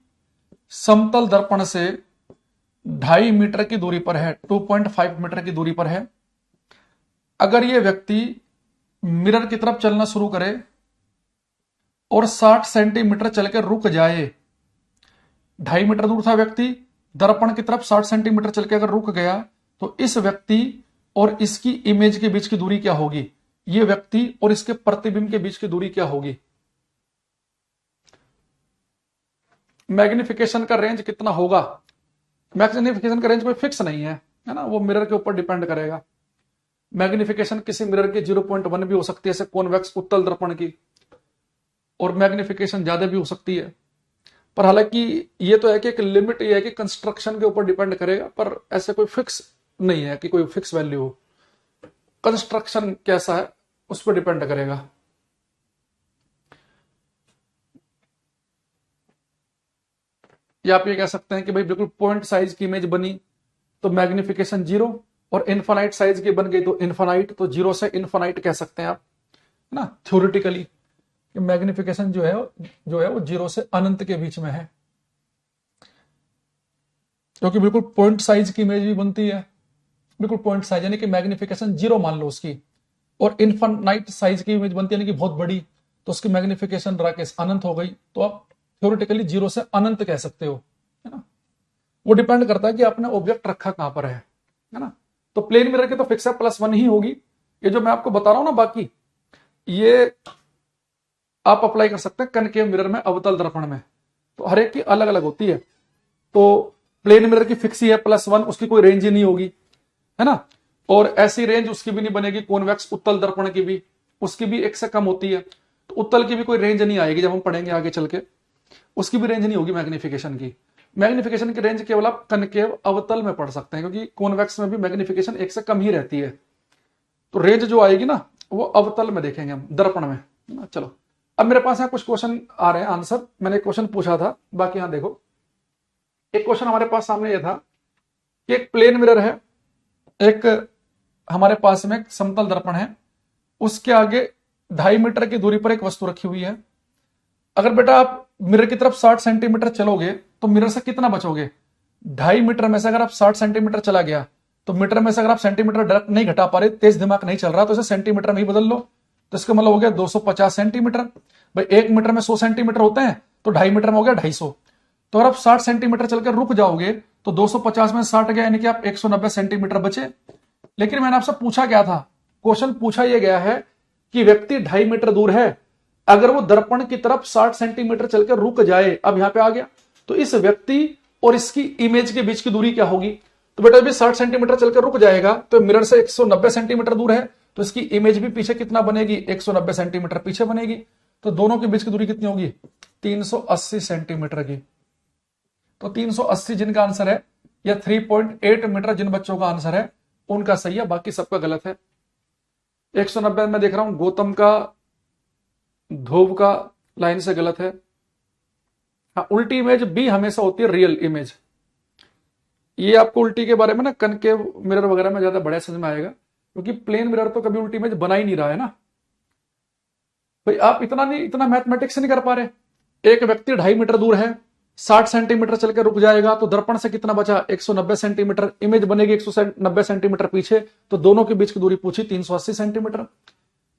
समतल दर्पण से 2.5 मीटर की दूरी पर है, 2.5 मीटर की दूरी पर है। अगर यह व्यक्ति मिरर की तरफ चलना शुरू करे और 60 सेंटीमीटर चलकर रुक जाए, 2.5 मीटर दूर था व्यक्ति, दर्पण की तरफ 60 सेंटीमीटर चलकर अगर रुक गया, तो इस व्यक्ति और इसकी इमेज के बीच की दूरी क्या होगी, ये व्यक्ति और इसके प्रतिबिंब के बीच की दूरी क्या होगी। मैग्निफिकेशन का रेंज कितना होगा, मैग्निफिकेशन का रेंज कोई फिक्स नहीं है, है ना, वो मिरर के ऊपर डिपेंड करेगा। मैग्निफिकेशन किसी मिरर की 0.1 भी हो सकती है, जैसे कॉन्वेक्स उत्तल दर्पण की, और मैग्निफिकेशन ज्यादा भी हो सकती है। पर हालांकि ये तो है कि एक लिमिट ये है कि कंस्ट्रक्शन के ऊपर डिपेंड करेगा, पर ऐसे कोई फिक्स नहीं है कि कोई फिक्स वैल्यू हो। कंस्ट्रक्शन कैसा है उस पर डिपेंड करेगा। या आप ये कह सकते हैं कि भाई बिल्कुल पॉइंट साइज की इमेज बनी तो मैग्निफिकेशन 0, और इन्फानाइट साइज की बन गई तो इन्फानाइट, तो 0 से इन्फानाइट कह सकते हैं आप, है ना, थ्योरेटिकली मैग्निफिकेशन जो है वो 0 से अनंत के बीच में है, क्योंकि बिल्कुल पॉइंट साइज की इमेज भी बनती है, बिल्कुल पॉइंट साइज यानी कि मैग्निफिकेशन 0 मान लो उसकी, और इन्फानाइट साइज की इमेज बनती है यानी कि बहुत बड़ी, तो उसकी मैग्निफिकेशन राकेश अनंत हो गई, तो आप थ्योरेटिकली 0 से अनंत कह सकते हो, है ना। वो डिपेंड करता है कि आपने ऑब्जेक्ट रखा कहां पर है ना। तो प्लेन मिरर की तो फिक्स है +1 ही होगी। ये जो मैं आपको बता रहा हूं ना, बाकी ये आप अप्लाई कर सकते हैं कनकेव मिरर में, अवतल दर्पण में, तो हर एक की अलग अलग होती है। तो प्लेन मिरर की फिक्स ही है +1, उसकी कोई रेंज ही नहीं होगी, है ना। और ऐसी रेंज उसकी भी नहीं बनेगी कॉन्वेक्स उत्तल दर्पण की भी, उसकी भी 1 से कम होती है, तो उत्तल की भी कोई रेंज नहीं आएगी, जब हम पढ़ेंगे आगे चल के उसकी भी रेंज नहीं होगी मैग्निफिकेशन की। मैग्निफिकेशन की रेंज केवल आप कनकेव अवतल में पढ़ सकते हैं, क्योंकि कॉन्वेक्स में भी मैग्निफिकेशन 1 से कम ही रहती है, तो रेंज जो आएगी ना वो अवतल में देखेंगे हम, दर्पण में, है ना। चलो, अब मेरे पास यहाँ कुछ क्वेश्चन आ रहे हैं, आंसर मैंने एक क्वेश्चन पूछा था, बाकी यहां देखो। एक क्वेश्चन हमारे पास सामने यह था कि एक प्लेन मिरर है, एक हमारे पास में समतल दर्पण है, उसके आगे 2.5 मीटर की दूरी पर एक वस्तु रखी हुई है। अगर बेटा आप मिरर की तरफ 60 सेंटीमीटर चलोगे तो मिरर से कितना बचोगे। 2.5 मीटर में से अगर आप 60 सेंटीमीटर चला गया, तो मीटर में से अगर आप सेंटीमीटर डायरेक्ट नहीं घटा पा रहे, तेज दिमाग नहीं चल रहा, तो इसे सेंटीमीटर में ही बदल लो, तो इसका मतलब हो गया 250 सेंटीमीटर। भाई 1 मीटर में 100 सेंटीमीटर होते हैं, तो 2.5 मीटर में हो गया 250। तो अगर आप 60 सेंटीमीटर चलकर रुक जाओगे तो 250 में 60 गया, यानी कि आप 190 सेंटीमीटर बचे। लेकिन मैंने आपसे पूछा क्या था, क्वेश्चन पूछा यह गया है कि व्यक्ति 2.5 मीटर दूर है, अगर वो दर्पण की तरफ 60 सेंटीमीटर चलकर रुक जाए, अब यहां पे आ गया, तो इस व्यक्ति और इसकी इमेज के बीच की दूरी क्या होगी। तो बेटा भी 60 सेंटीमीटर चलकर रुक जाएगा, तो मिरर से 190 सेंटीमीटर दूर है, तो इसकी इमेज भी पीछे कितना बनेगी, 190 सेंटीमीटर पीछे बनेगी। तो दोनों के बीच की दूरी कितनी होगी, 380 सेंटीमीटर की। तो 380 जिनका आंसर है, या 3.8 मीटर जिन बच्चों का आंसर है उनका सही है, बाकी सबका गलत है। 190 में देख रहा हूं गौतम का, ध्रुव का लाइन से गलत है। हाँ, उल्टी इमेज बी हमेशा होती है रियल इमेज। ये आपको उल्टी के बारे में ना कनकेव मिरर वगैरह में ज्यादा बढ़िया समझ में आएगा, क्योंकि प्लेन मिरर तो कभी उल्टी इमेज बना ही नहीं रहा है ना। भाई आप इतना मैथमेटिक्स नहीं कर पा रहे। एक व्यक्ति 2.5 मीटर दूर है, 60 सेंटीमीटर चलकर रुक जाएगा, तो दर्पण से कितना बचा, 190 सेंटीमीटर, इमेज बनेगी 190 सेंटीमीटर पीछे, तो दोनों के बीच की दूरी पूछी 380 सेंटीमीटर।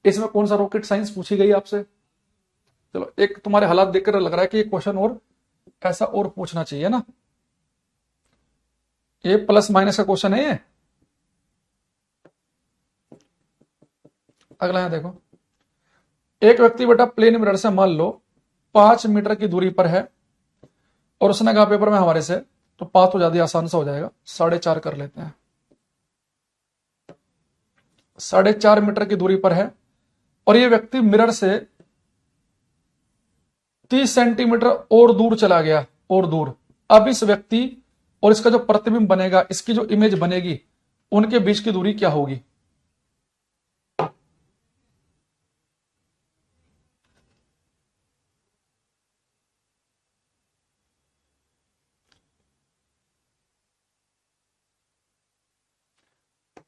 इसमें कौन सा रॉकेट साइंस पूछी गई आपसे। चलो, एक तुम्हारे हालात देखकर लग रहा है कि ये क्वेश्चन और ऐसा और पूछना चाहिए ना। ये प्लस माइनस का क्वेश्चन है ये। अगला है देखो, एक व्यक्ति बेटा प्लेन मिरर से मान लो 5 मीटर की दूरी पर है और उसने कहा पेपर में हमारे से, तो 5 तो ज्यादा आसान सा हो जाएगा, 4.5 कर लेते हैं। 4.5 मीटर की दूरी पर है और ये व्यक्ति मिरर से 30 सेंटीमीटर और दूर चला गया, और दूर। अब इस व्यक्ति और इसका जो प्रतिबिंब बनेगा, इसकी जो इमेज बनेगी, उनके बीच की दूरी क्या होगी?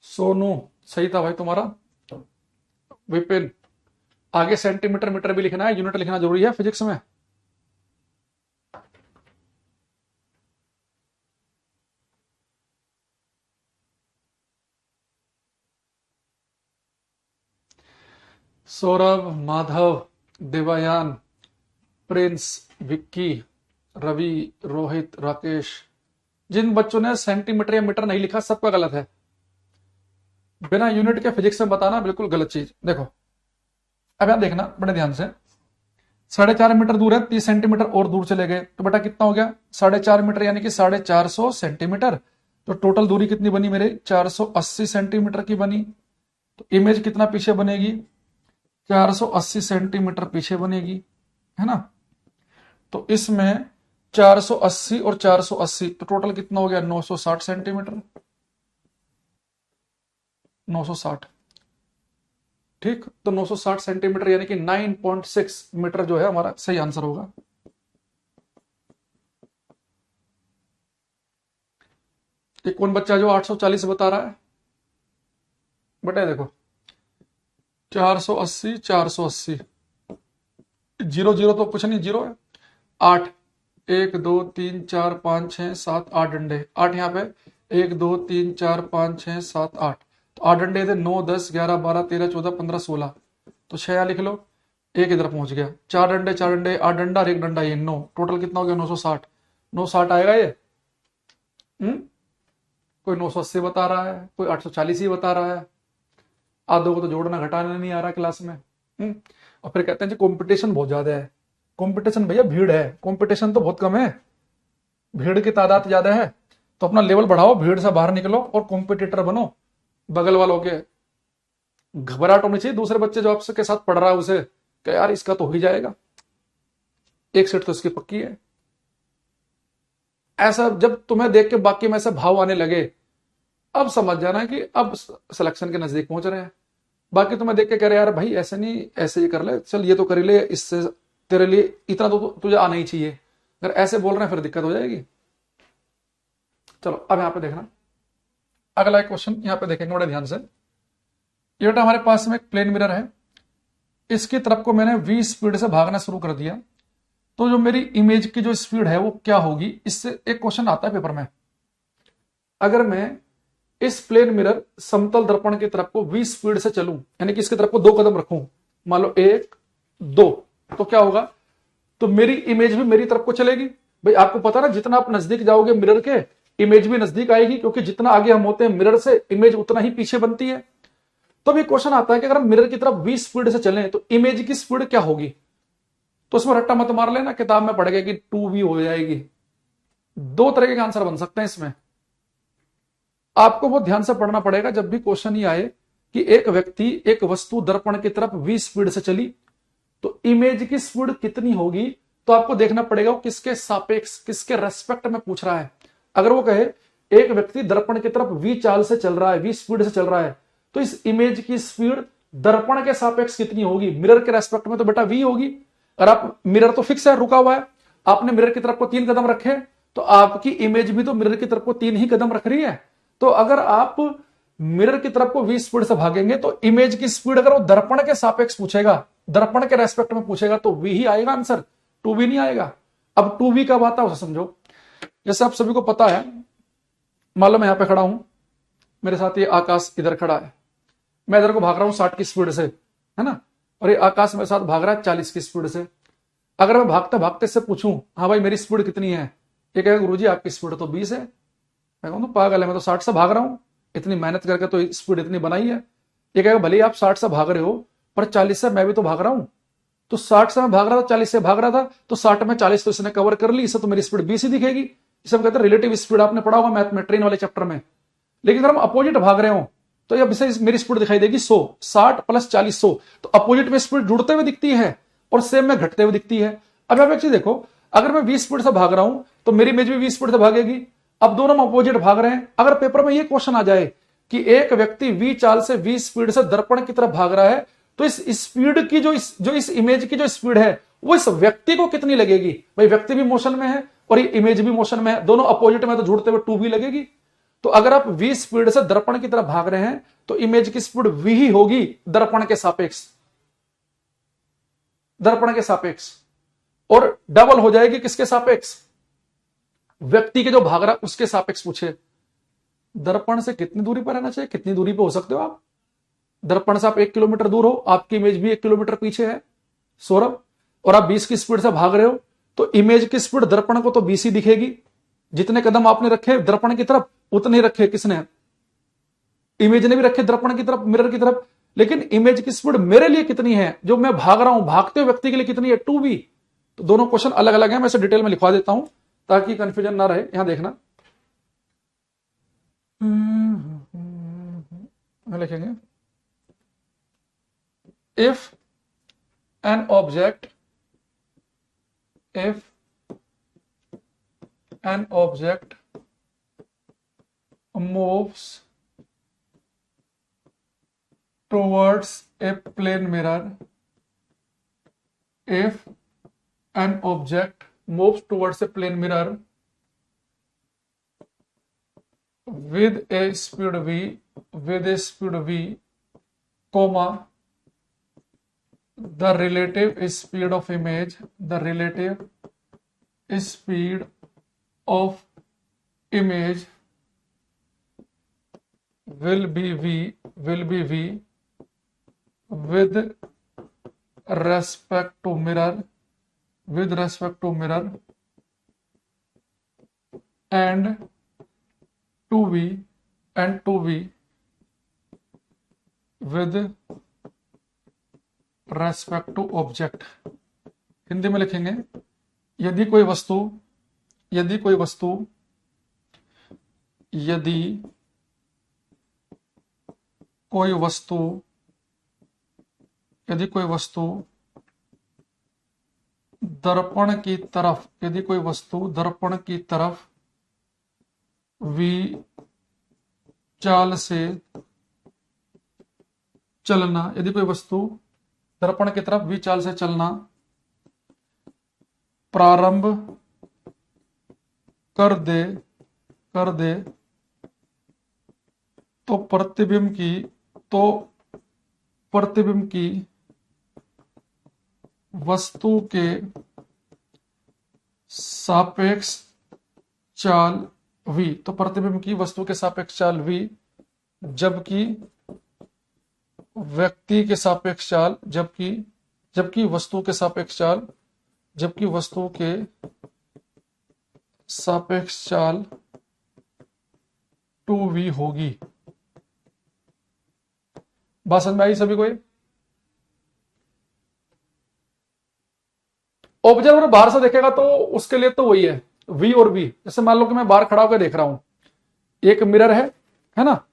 सोनू सही था भाई तुम्हारा। विपिन, आगे सेंटीमीटर मीटर भी लिखना है, यूनिट लिखना जरूरी है फिजिक्स में। सौरभ, माधव, देवायान, प्रिंस, विक्की, रवि, रोहित, राकेश, जिन बच्चों ने सेंटीमीटर या मीटर नहीं लिखा सबका गलत है। बिना यूनिट के फिजिक्स में बताना बिल्कुल गलत चीज। देखो अब यहां देखना बड़े ध्यान से, 4.5 मीटर दूर है, 30 सेंटीमीटर और दूर चले गए, तो बेटा कितना हो गया? 4.5 मीटर यानी कि 450 सेंटीमीटर। तो टोटल दूरी कितनी बनी मेरे? 480 सेंटीमीटर की बनी। तो इमेज कितना पीछे बनेगी? 480 सेंटीमीटर पीछे बनेगी, है ना। तो इसमें 480 और 480, तो टोटल कितना हो गया? 960 सेंटीमीटर। 960, ठीक। तो 960 सेंटीमीटर यानी कि 9.6 मीटर जो है हमारा सही आंसर होगा। ये कौन बच्चा जो 840 बता रहा है? बेटा देखो 480 480, जीरो जीरो तो कुछ नहीं, जीरो है। 8, 1 2 3 4 5 6 7 8 डंडे, 8 यहाँ पे 1 2 3 4 5 6 7 8, तो 8 डंडे थे, 9 10 11 12 13 14 15 16, तो 6 यहाँ लिख लो, एक इधर पहुंच गया। 4 डंडे 4 डंडे 8 डंडा और 1 डंडा ये 9, टोटल कितना हो गया? 960। 960 आएगा ये। कोई 980 बता रहा है, कोई 840 ही बता रहा है। आधों को तो जोड़ना घटाना नहीं आ रहा क्लास में। और फिर कहते हैं जी कंपटीशन बहुत ज्यादा है। कंपटीशन भैया भीड़ है, कंपटीशन तो बहुत कम है। भीड़ की तादाद ज्यादा है, तो अपना लेवल बढ़ाओ, भीड़ से बाहर निकलो और कॉम्पिटिटर बनो बगल वालों के। घबराहट होनी चाहिए दूसरे बच्चे जो आपसे के साथ पढ़ रहा है उसे, कि यार इसका तो हो ही जाएगा, एक सीट तो इसकी पक्की है। ऐसा जब तुम्हें देख के बाकी में से भाव आने लगे, अब समझ जाना कि अब सिलेक्शन के नजदीक पहुंच रहे हैं। बाकी तुम्हें देख के कह रहे यार भाई ऐसे नहीं, ऐसे ही कर ले, चल ये तो कर ले, इससे तेरे लिए इतना तो तुझे आना ही चाहिए। अगर ऐसे बोल रहे हैं फिर दिक्कत हो जाएगी। चलो अब यहां पे देखना, अगला एक क्वेश्चन यहां पे देखेंगे बड़े ध्यान से। ये बेटा हमारे पास में एक प्लेन मिरर है, इसकी तरफ को मैंने v स्पीड से भागना शुरू कर दिया, तो जो मेरी इमेज की जो स्पीड है वो क्या होगी? इससे एक क्वेश्चन आता है पेपर में। अगर मैं इस प्लेन मिरर समतल दर्पण की तरफ को v स्पीड से चलूं, यानी कि इसकी तरफ को 2 कदम रखूं, मान लो 1 2, तो क्या होगा? तो मेरी इमेज भी मेरी तरफ को चलेगी। भाई आपको पता ना, जितना आप नजदीक जाओगे मिरर के, इमेज भी नजदीक आएगी, क्योंकि जितना आगे हम होते हैं मिरर से, इमेज उतना ही पीछे बनती है। तो अब ये क्वेश्चन आता है कि अगर हम मिरर की तरफ v स्पीड से चलें तो इमेज की स्पीड क्या होगी? तो उसमें रट्टा मत मार लेना, किताब में पढ़ गए कि 2v हो जाएगी। 2 तरह के आंसर बन सकते हैं इसमें। आपको बहुत ध्यान से पढ़ना पड़ेगा जब भी क्वेश्चन ही आए कि एक व्यक्ति एक वस्तु दर्पण की तरफ v स्पीड से चली, तो इमेज की स्पीड कितनी होगी? तो आपको देखना पड़ेगा वो किसके सापेक्ष, किसके रेस्पेक्ट में पूछ रहा है। अगर वो कहे एक व्यक्ति दर्पण की तरफ v चाल से चल रहा है, v स्पीड से चल रहा है, तो इस इमेज की स्पीड दर्पण के सापेक्ष कितनी होगी? मिरर के रेस्पेक्ट में तो बेटा v होगी। अगर आप मिरर तो फिक्स है, रुका हुआ है, आपने मिरर की तरफ को 3 कदम रखे, तो आपकी इमेज भी तो मिरर की तरफ को 3 ही कदम रख रही है। तो अगर आप मिरर की तरफ को v स्पीड से भागेंगे तो इमेज की स्पीड अगर वो दर्पण के सापेक्ष पूछेगा, दर्पण के रेस्पेक्ट में पूछेगा, तो v ही आएगा आंसर, 2v नहीं आएगा। अब 2v कब आता है उसे समझो। जैसे आप सभी को पता है, मान लो मैं यहां पे खड़ा हूं, मेरे साथ ये आकाश इधर खड़ा है, मैं इधर को भाग रहा हूं 60 की स्पीड से, है ना, और ये आकाश मेरे साथ भाग रहा है 40 की स्पीड से। अगर मैं भागते भागते से पूछूं, हाँ भाई मेरी स्पीड कितनी है, ये कहेगा गुरुजी आपकी स्पीड तो 20 है। मैं कहूँ तो पागल है, मैं तो 60 से भाग रहा हूं, इतनी मेहनत करके तो स्पीड इतनी बनाई है। ये कहेगा भले ही आप 60 से भाग रहे हो, पर 40 से मैं भी तो भाग रहा हूं। तो 60 से मैं भाग रहा था, 40 से भाग रहा था, तो 60 में 40 तो इसने कवर कर ली, इससे तो मेरी स्पीड 20 ही दिखेगी। इसे हम कहते हैं रिलेटिव स्पीड, आपने पढ़ा होगा मैथ में, ट्रेन वाले चैप्टर में। लेकिन अगर हम अपोजिट भाग रहे हो तो अब इसे मेरी स्पीड दिखाई देगी 100, 60 प्लस 40 100। तो अपोजिट में स्पीड जुड़ते हुए दिखती है और सेम में घटते हुए दिखती है। अब आप एक चीज देखो, अगर मैं 20 स्पीड से भाग रहा हूं तो मेरी इमेज भी 20 स्पीड से भागेगी। अब दोनों हम अपोजिट भाग रहे हैं। अगर पेपर में ये क्वेश्चन आ जाए कि एक व्यक्ति v चाल से 20 स्पीड से दर्पण की तरफ भाग रहा है, तो इस स्पीड की जो इस इमेज की जो स्पीड है वो इस व्यक्ति को कितनी लगेगी? भाई व्यक्ति भी मोशन में है और ये इमेज भी मोशन में है, दोनों अपोजिट में, तो जुड़ते हुए 2v लगेगी। तो अगर आप v स्पीड से दर्पण की तरफ भाग रहे हैं तो इमेज की स्पीड v ही होगी दर्पण के सापेक्ष, दर्पण के सापेक्ष। और डबल हो जाएगी किसके सापेक्ष? व्यक्ति के जो भाग रहा उसके सापेक्ष। पूछे दर्पण से कितनी दूरी पर रहना चाहिए, कितनी दूरी पर हो सकते हो आप? दर्पण से आप 1 किलोमीटर दूर हो, आपकी इमेज भी 1 किलोमीटर पीछे है सौरभ, और आप 20 की स्पीड से भाग रहे हो, तो इमेज की स्पीड दर्पण को तो 20 ही दिखेगी। जितने कदम आपने रखे दर्पण की तरफ उतने रखे किसने? इमेज ने भी रखे दर्पण की तरफ, मिरर की तरफ। लेकिन इमेज की स्पीड मेरे लिए कितनी है, जो मैं भाग रहा हूं, भागते हुए व्यक्ति के लिए कितनी है? 2v। तो दोनों क्वेश्चन अलग अलग हैं, मैं इसे डिटेल में लिखवा देता हूं ताकि कंफ्यूजन ना रहे। यहां देखना, लिखेंगे if an object moves towards a plane mirror, if an object moves towards a plane mirror with a speed v, comma, the relative speed of image will be v with respect to mirror and 2v with respect to object। Hindi में लिखेंगे, यदि कोई वस्तु दर्पण की तरफ v चाल से चलना, यदि कोई वस्तु दर्पण की तरफ v चाल से चलना प्रारंभ कर दे तो प्रतिबिंब की वस्तु के सापेक्ष चाल v, तो प्रतिबिंब की वस्तु के सापेक्ष चाल v, जबकि व्यक्ति के सापेक्ष चाल, जबकि वस्तु के सापेक्ष चाल 2v होगी। बात समझ में आई सभी को? ऑब्जर्वर बाहर से देखेगा तो उसके लिए तो वही है v और v। जैसे मान लो कि मैं बाहर खड़ा होकर देख रहा हूं, एक मिरर है ना,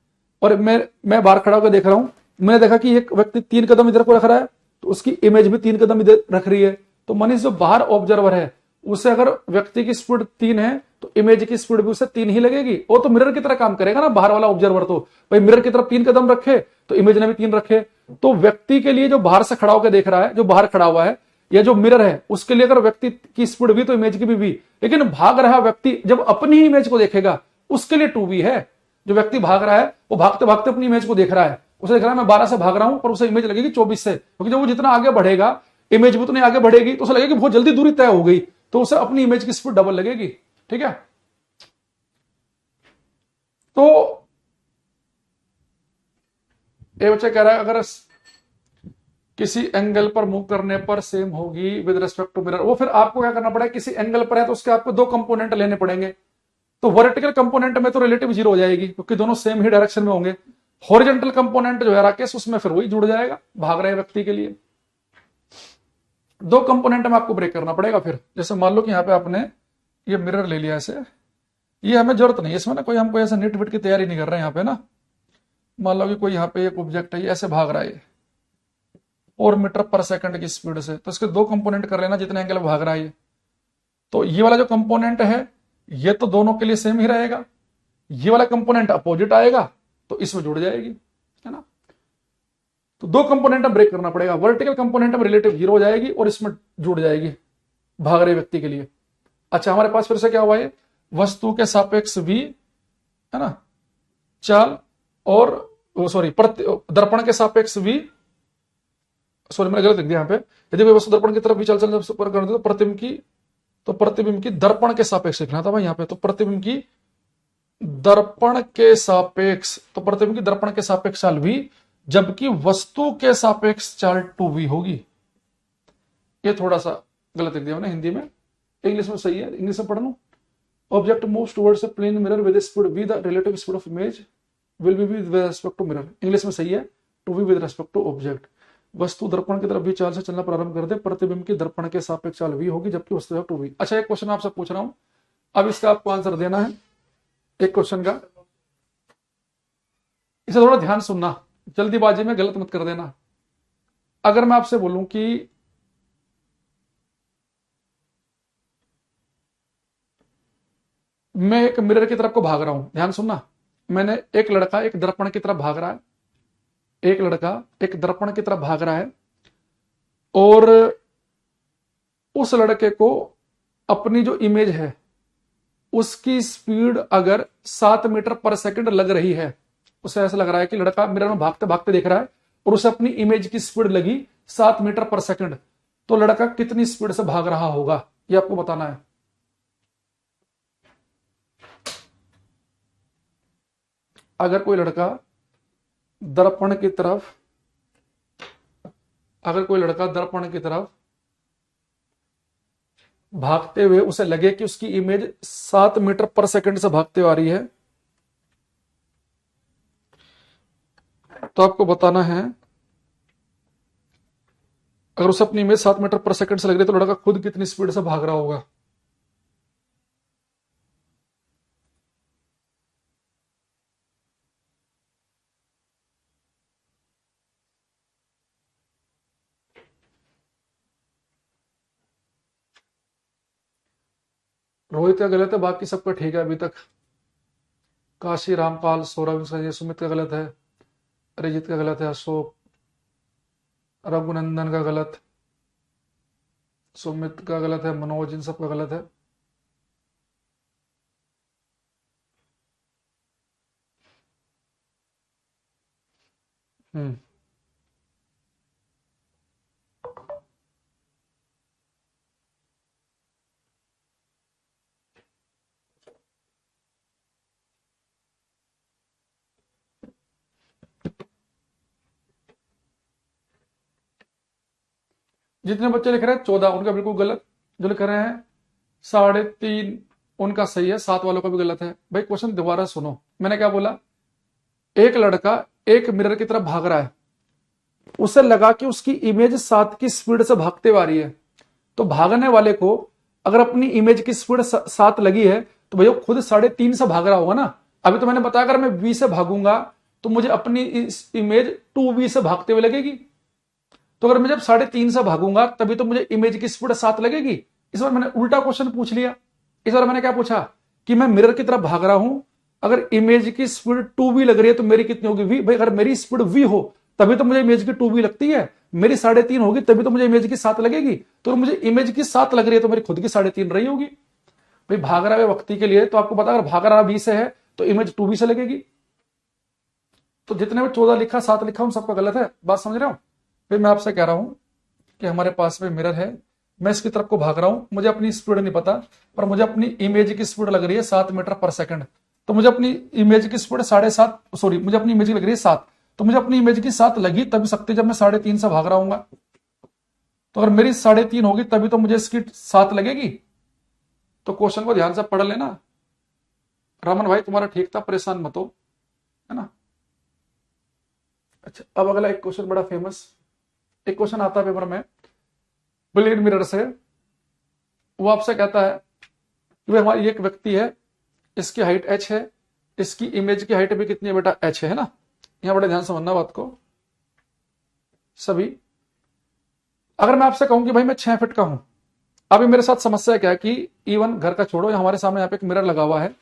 और मैं बाहर खड़ा होकर देख रहा हूं, मैंने देखा कि एक व्यक्ति 3 कदम इधर को रख रहा है, तो उसकी इमेज भी 3 कदम इधर रख रही है। तो मनीष जो बाहर ऑब्जर्वर है उसे अगर व्यक्ति की स्पीड 3 है तो इमेज की स्पीड भी उसे 3 ही लगेगी। वो तो मिरर की तरह काम करेगा ना बाहर वाला ऑब्जर्वर, तो भाई मिरर की तरफ 3 कदम रखे तो इमेज ने भी 3 रखे। तो व्यक्ति के लिए जो बाहर से खड़ा होकर देख रहा है, जो बाहर खड़ा हुआ है, या जो मिरर है, उसके लिए अगर व्यक्ति की स्पीड भी तो इमेज की भी। लेकिन भाग रहा व्यक्ति जब अपनी ही इमेज को देखेगा उसके लिए 2v है। जो व्यक्ति भाग रहा है वो भागते भागते अपनी इमेज को देख रहा है, उसे देख रहा है मैं 12 से भाग रहा हूं, पर उसे इमेज लगेगी 24 से, क्योंकि जब वो जितना आगे बढ़ेगा इमेज भी उतनी आगे बढ़ेगी, तो उसे लगेगी बहुत जल्दी दूरी तय हो गई, तो उसे अपनी इमेज की स्पीड डबल लगेगी। ठीक है, तो ये बच्चा कह रहा है अगर किसी एंगल पर मूव करने पर सेम होगी विद रिस्पेक्ट टू मिरर। वो फिर आपको क्या करना पड़ेगा, किसी एंगल पर है तो उसके आपको दो कंपोनेंट लेने पड़ेंगे। तो वर्टिकल कंपोनेंट में तो रिलेटिव जीरो हो जाएगी क्योंकि दोनों सेम ही डायरेक्शन में होंगे। हॉरिजॉन्टल कंपोनेंट जो है राकेश उसमें फिर वही जुड़ जाएगा भाग रहे व्यक्ति के लिए। दो कंपोनेंट में आपको ब्रेक करना पड़ेगा। फिर जैसे मान लो कि यहाँ पे आपने ये मिरर ले लिया ऐसे, ये हमें जरूरत नहीं है इसमें ना, कोई हमको ऐसा नेट वेट की तैयारी नहीं कर रहे हैं यहाँ पे ना। मान लो कि कोई यहाँ पे एक ऑब्जेक्ट है, ये ऐसे भाग रहा है 4 मीटर पर सेकंड की स्पीड से, तो इसके दो कंपोनेंट कर लेना जितने एंगल भाग रहा है ये। तो ये वाला जो कंपोनेंट है ये तो दोनों के लिए सेम ही रहेगा, ये वाला कंपोनेंट अपोजिट आएगा तो इसमें जुड़ जाएगी, है ना। तो दो कंपोनेंट में ब्रेक करना पड़ेगा, वर्टिकल कंपोनेंट में रिलेटिव जीरो हो जाएगी और इसमें जुड़ जाएगी भाग रहे व्यक्ति के लिए। अच्छा, हमारे पास फिर से क्या हुआ है, वस्तु के सापेक्ष v, है ना, चाल और सॉरी दर्पण के सापेक्ष v, सॉरी मैंने गलत लिख दिया यहाँ पे। यदि कोई वस्तु दर्पण की तरफ v चाल चल पर कर दे तो प्रतिबिंब की दर्पण के सापेक्ष लिखना था भाई यहाँ पे। तो प्रतिबिंब की दर्पण के सापेक्ष, तो प्रतिबिंब की दर्पण के सापेक्ष चाल v, जबकि वस्तु के सापेक्ष चाल 2v होगी। ये थोड़ा सा गलत लिख दिया मैंने हिंदी में, इंग्लिश में सही है, इंग्लिश में पढ़ लूं। Object moves towards a plane mirror with speed v, the relative speed of image will be with respect to mirror. English में सही है, to be with respect to object. वस्तु दर्पण की तरफ v चाल से चलना प्रारंभ कर दे, प्रतिबिंब की दर्पण के सापेक्ष चाल v होगी, जबकि वस्तु 2v। अच्छा, एक क्वेश्चन आपसे पूछ रहा हूं, अब इसका आपको आंसर देना है एक क्वेश्चन का, इसे थोड़ा ध्यान सुनना, जल्दीबाजी में गलत मत कर देना। अगर मैं आपसे बोलूं कि मैं एक मिरर की तरफ को भाग रहा हूं, ध्यान सुनना, मैंने एक लड़का एक दर्पण की तरफ भाग रहा है, एक लड़का एक दर्पण की तरफ भाग रहा है और उस लड़के को अपनी जो इमेज है उसकी स्पीड अगर 7 मीटर पर सेकंड लग रही है, उसे ऐसा लग रहा है कि लड़का मिरर में भागते भागते देख रहा है और उसे अपनी इमेज की स्पीड लगी 7 मीटर पर सेकंड, तो लड़का कितनी स्पीड से भाग रहा होगा ये आपको बताना है। अगर कोई लड़का दर्पण की तरफ, अगर कोई लड़का दर्पण की तरफ भागते हुए उसे लगे कि उसकी इमेज 7 मीटर पर सेकंड से भागते हुए आ रही है, तो आपको बताना है अगर उसे अपनी इमेज 7 मीटर पर सेकंड से लग रही है तो लड़का खुद कितनी स्पीड से भाग रहा होगा। रोहित का गलत है, बाकी सबका ठीक है अभी तक। काशी रामपाल सौरभ, सुमित का गलत है, अरिजीत का गलत है, अशोक, रघुनंदन का गलत, सुमित का गलत है, मनोज, इन सबका गलत है। जितने बच्चे लिख रहे हैं 14 उनका बिल्कुल गलत, जो लिख रहे हैं 3.5 उनका सही है, 7 वालों का भी गलत है। भाई क्वेश्चन दोबारा सुनो, मैंने क्या बोला, एक लड़का एक मिरर की तरफ भाग रहा है, उसे लगा कि उसकी इमेज 7 की स्पीड से भागते हुए आ रही है, तो भागने वाले को अगर अपनी इमेज की स्पीड 7 लगी है तो भैया खुद 3.5 से भाग रहा होगा ना। अभी तो मैंने बताया अगर मैं v से भागूंगा तो मुझे अपनी इमेज 2v से भागते हुए लगेगी, तो अगर मैं जब 3.5 से भागूंगा तभी तो मुझे इमेज की स्पीड 7 लगेगी। इस बार मैंने उल्टा क्वेश्चन पूछ लिया, इस बार मैंने क्या पूछा कि मैं मिरर की तरफ भाग रहा हूं, अगर इमेज की स्पीड 2v लग रही है तो मेरी कितनी होगी v। भाई अगर मेरी स्पीड v हो तभी तो मुझे इमेज की 2v लगती है, मेरी 3.5 होगी तभी तो मुझे इमेज की 7 लगेगी, तो मुझे इमेज की 7 लग रही है तो मेरी खुद की 3.5 रही होगी। भाई भाग रहा है व्यक्ति के लिए तो आपको पता अगर भाग रहा v से है तो इमेज 2v से लगेगी। तो जितने में 14 लिखा 7 लिखा उन सबका गलत है, बात समझ रहे हो। फिर मैं आपसे कह रहा हूं कि हमारे पास में मिरर है, मैं इसकी तरफ को भाग रहा हूं, मुझे अपनी स्पीड नहीं पता पर मुझे अपनी इमेज की स्पीड लग रही है 7 मीटर पर सेकंड, तो मुझे अपनी इमेज की स्पीड 7.5 मुझे अपनी इमेज की लग रही है 7, तो मुझे अपनी इमेज की 7 लगी तभी शक्ति, जब मैं 3.5 से भाग रहा हूंगा। तो अगर मेरी 3.5 होगी तभी तो मुझे इसकी 7 लगेगी। तो क्वेश्चन को ध्यान से पढ़ लेना। रमन भाई तुम्हारा ठीक था, परेशान मत हो, है ना। अच्छा, अब अगला एक क्वेश्चन बड़ा फेमस, एक क्वेश्चन आता है पेपर में प्लेन मिरर से। वो आपसे कहता है कि हमारी एक व्यक्ति है, इसकी हाइट h है, इसकी इमेज की हाइट भी कितनी है बेटा, h है ना। यहां बड़े ध्यान से समझना बात को सभी। अगर मैं आपसे कहूं कि भाई मैं 6 फीट का हूं, अभी मेरे साथ समस्या क्या है कि इवन घर का छोड़ो, हमारे सामने यहाँ पे एक मिरर लगा हुआ है।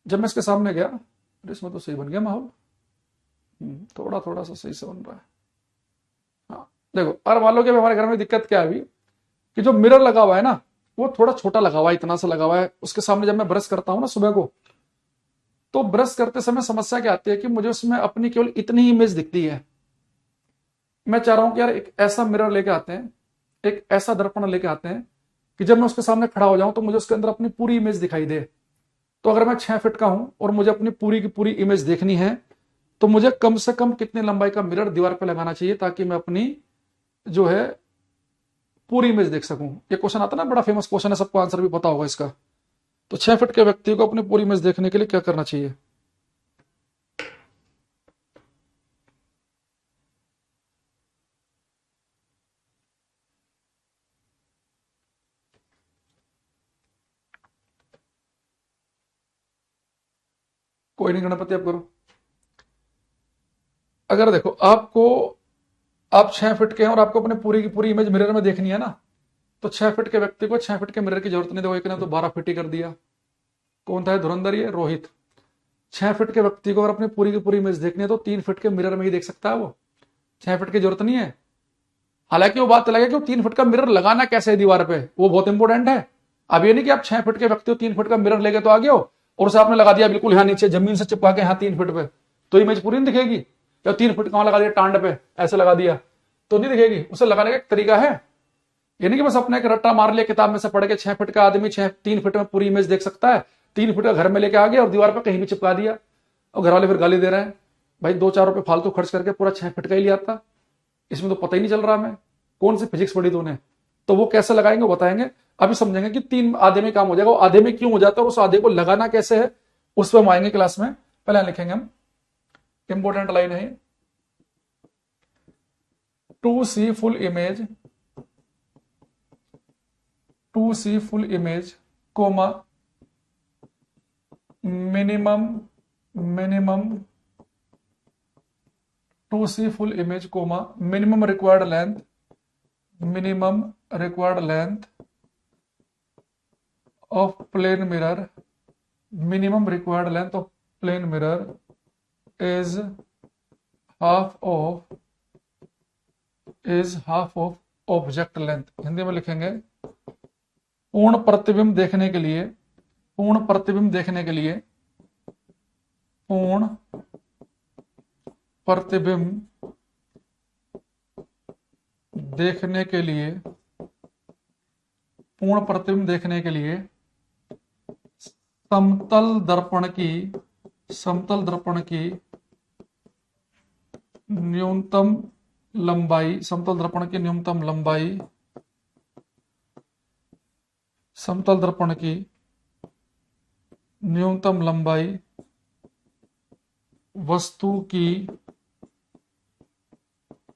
जब मैं इसके सामने गया, इसमें तो सही बन गया माहौल, थोड़ा थोड़ा सा सही से बन रहा है। हाँ देखो, और मान लो कि हमारे घर में दिक्कत क्या है अभी, कि जो मिरर लगा हुआ है ना वो थोड़ा छोटा लगा हुआ है, इतना सा लगा हुआ है। उसके सामने जब मैं ब्रश करता हूं ना सुबह को, तो ब्रश करते समय समस्या क्या आती है कि मुझे उसमें अपनी केवल इतनी ही इमेज दिखती है। मैं चाह रहा हूं कि यार एक ऐसा मिरर लेके आते हैं, एक ऐसा दर्पण लेके आते हैं कि जब मैं उसके सामने खड़ा हो जाऊं तो मुझे उसके अंदर अपनी पूरी इमेज दिखाई दे। तो अगर मैं 6 फीट का हूं और मुझे अपनी पूरी की पूरी इमेज देखनी है, तो मुझे कम से कम कितनी लंबाई का मिरर दीवार पर लगाना चाहिए ताकि मैं अपनी जो है पूरी इमेज देख सकूं। ये क्वेश्चन आता ना, बड़ा फेमस क्वेश्चन है, सबको आंसर भी पता होगा इसका। तो 6 फीट के व्यक्ति को अपनी पूरी इमेज देखने के लिए क्या करना चाहिए? कोई नहीं, गणपति आप करो। अगर देखो आपको, आप 6 फीट के हैं और आपको अपने पूरी की पूरी इमेज मिरर में देखनी है ना, तो 6 फीट के व्यक्ति को 6 फीट के मिरर की जरूरत नहीं। देखो एक ने तो 12 फीट ही कर दिया। कौन था? धुरंधर, ये रोहित। 6 फीट के व्यक्ति को अगर अपनी पूरी की पूरी इमेज देखनी है तो 3 फीट के मिरर में ही देख सकता है वो, 6 फीट की जरूरत नहीं है। हालांकि वो बात अलग है कि वो 3 फीट का मिरर लगाना कैसे है दीवार पे, वो बहुत इंपॉर्टेंट है। अब ये नहीं कि आप 6 फीट के व्यक्ति हो, 3 फीट का मिरर लेके तो आ गए हो और उसे आपने लगा दिया बिल्कुल यहाँ नीचे जमीन से चिपका के, यहाँ 3 फीट पे, तो इमेज पूरी नहीं दिखेगी। या 3 फीट कहां लगा दिया, टांड पे ऐसे लगा दिया तो नहीं दिखेगी। उसे लगाने का एक तरीका है। ये नहीं कि बस अपने एक रट्टा मार लिया किताब में से पढ़ के 6 फीट का आदमी 3 फीट में पूरी इमेज देख सकता है, 3 फीट का घर में लेके आ गया और दीवार पर कहीं भी चिपका दिया, और घर वाले फिर गाली दे रहे हैं, भाई 2-4 रुपए फालतू खर्च करके पूरा 6 फीट का ही लिया था, इसमें तो पता ही नहीं चल रहा मैं कौन सी फिजिक्स पढ़ी तूने। तो वो कैसे लगाएंगे वो बताएंगे, अभी समझेंगे कि 3 आधे में काम हो जाएगा। वो आधे में क्यों हो जाता है और उस आधे को लगाना कैसे है उस पर हम आएंगे क्लास में। पहले लिखेंगे हम, इंपॉर्टेंट लाइन है, to see full image comma minimum to see full image comma minimum required length of plane mirror, minimum required length of plane mirror is half of object length। Hindi में लिखेंगे, पूर्ण प्रतिबिंब देखने के लिए समतल दर्पण की न्यूनतम लंबाई वस्तु की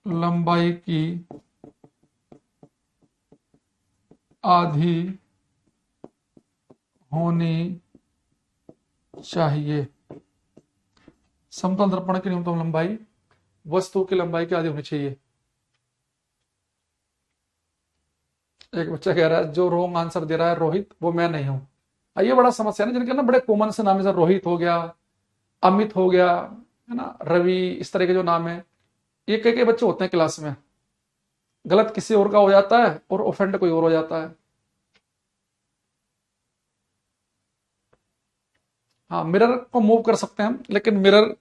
लंबाई की आधी होनी चाहिए। समतल दर्पण की न्यूनतम लंबाई वस्तु की लंबाई की आधी होनी चाहिए। एक बच्चा कह रहा है जो रॉन्ग आंसर दे रहा है रोहित, वो मैं नहीं हूं। ये बड़ा समस्या है ना, जिनके ना बड़े कॉमन से नाम है, जैसे रोहित हो गया, अमित हो गया, है ना, रवि, इस तरह के जो नाम है, ये कई बच्चे होते हैं क्लास में, गलत किसी और का हो जाता है और ऑफेंड कोई और हो जाता है। हाँ, मिरर को मूव कर सकते हैं हम, लेकिन मिरर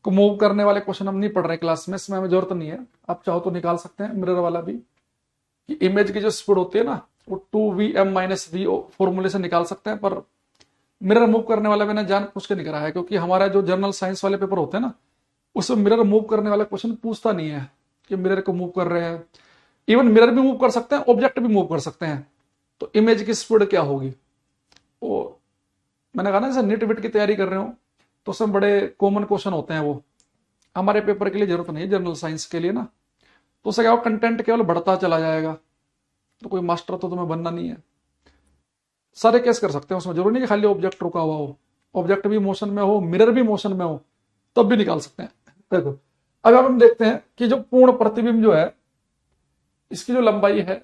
को मूव करने वाले क्वेश्चन हम नहीं पढ़ रहे क्लास में, इसमें हमें जरूरत नहीं है। आप चाहो तो निकाल सकते हैं मिरर वाला भी, कि इमेज की जो स्पीड होती है ना वो 2vm-v फॉर्मूले से निकाल सकते हैं, पर मिरर मूव करने वाला मैंने जान पूछ के नहीं कराया, क्योंकि हमारा जो जनरल साइंस वाले पेपर होते हैं ना उसमें मिरर मूव करने वाला क्वेश्चन पूछता नहीं है कि मिरर को मूव कर रहे हैं। इवन मिरर भी मूव कर सकते हैं, ऑब्जेक्ट भी मूव कर सकते हैं, तो इमेज की स्पीड क्या होगी। वो मैंने कहा ना, जैसे नीट विट की तैयारी कर रहे हो तो उसमें बड़े कॉमन क्वेश्चन होते हैं, वो हमारे पेपर के लिए जरूरत नहीं है, जनरल साइंस के लिए ना, तो उससे क्या कंटेंट केवल बढ़ता चला जाएगा। तो कोई मास्टर तो तुम्हें बनना नहीं है, सारे केस कर सकते हैं उसमें, जरूरी नहीं कि खाली ऑब्जेक्ट रुका हुआ हो, ऑब्जेक्ट भी मोशन में हो, मिरर भी मोशन में हो, तब भी निकाल सकते हैं। देखो अब हम देखते हैं कि जो पूर्ण प्रतिबिंब जो है, इसकी जो लंबाई है,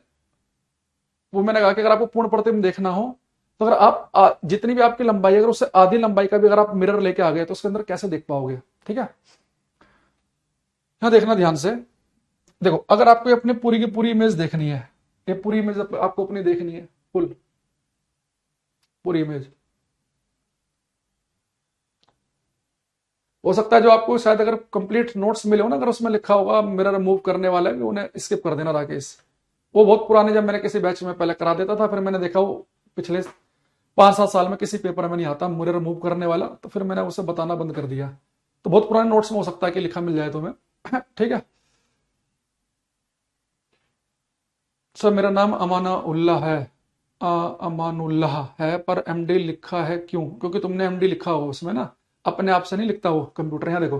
वो मैंने कहा कि अगर आपको पूर्ण प्रतिबिंब देखना हो तो अगर आप जितनी भी आपकी लंबाई है, अगर उससे आधी लंबाई का भी अगर आप मिरर लेके आ गए तो उसके अंदर कैसे देख पाओगे। ठीक है, यहां देखना ध्यान से। देखो अगर आपको अपनी पूरी की पूरी इमेज देखनी है, ये पूरी इमेज आपको अपनी देखनी है, फुल पूरी इमेज, हो सकता है जो आपको शायद अगर कंप्लीट नोट्स मिले हो ना, अगर उसमें लिखा होगा मिरर मूव करने वाला है, उन्हें स्किप कर देना राकेश। वो बहुत पुराने, जब मैंने किसी बैच में पहले करा देता था, फिर मैंने देखा वो पिछले 5-7 साल में किसी पेपर में नहीं आता मिरर मूव करने वाला, तो फिर मैंने उसे बताना बंद कर दिया। तो बहुत पुराने नोट्स में हो सकता है कि लिखा मिल जाए तुम्हें। ठीक है सर, मेरा नाम अमानुल्लाह है, अमानुल्लाह है, पर एमडी लिखा है क्यों? क्योंकि तुमने एमडी लिखा हो उसमें ना, अपने आप से नहीं लिखता वो कंप्यूटर। यहाँ देखो,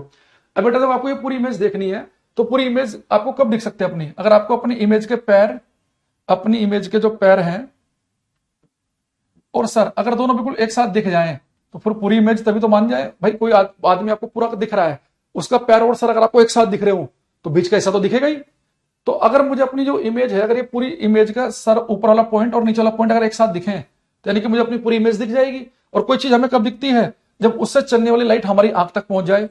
अब बेटा जब आपको ये पूरी इमेज देखनी है तो पूरी इमेज आपको कब दिख सकते हैं अपनी, अगर आपको अपनी इमेज के पैर, अपनी इमेज के जो पैर हैं और सर अगर दोनों बिल्कुल एक साथ दिख जाएं तो फिर पूरी इमेज तभी तो मान जाए भाई। कोई आदमी आपको पूरा दिख रहा है, उसका पैर और सर अगर आपको एक साथ दिख रहे हो तो बीच का हिस्सा तो दिखेगा ही। तो अगर मुझे अपनी जो इमेज है, अगर ये पूरी इमेज का सर ऊपर वाला पॉइंट और नीचे वाला पॉइंट अगर एक साथ दिखे तो यानी कि मुझे अपनी पूरी इमेज दिख जाएगी। और कोई चीज हमें कब दिखती है, जब उससे चलने वाली लाइट हमारी आंख तक पहुंच जाए।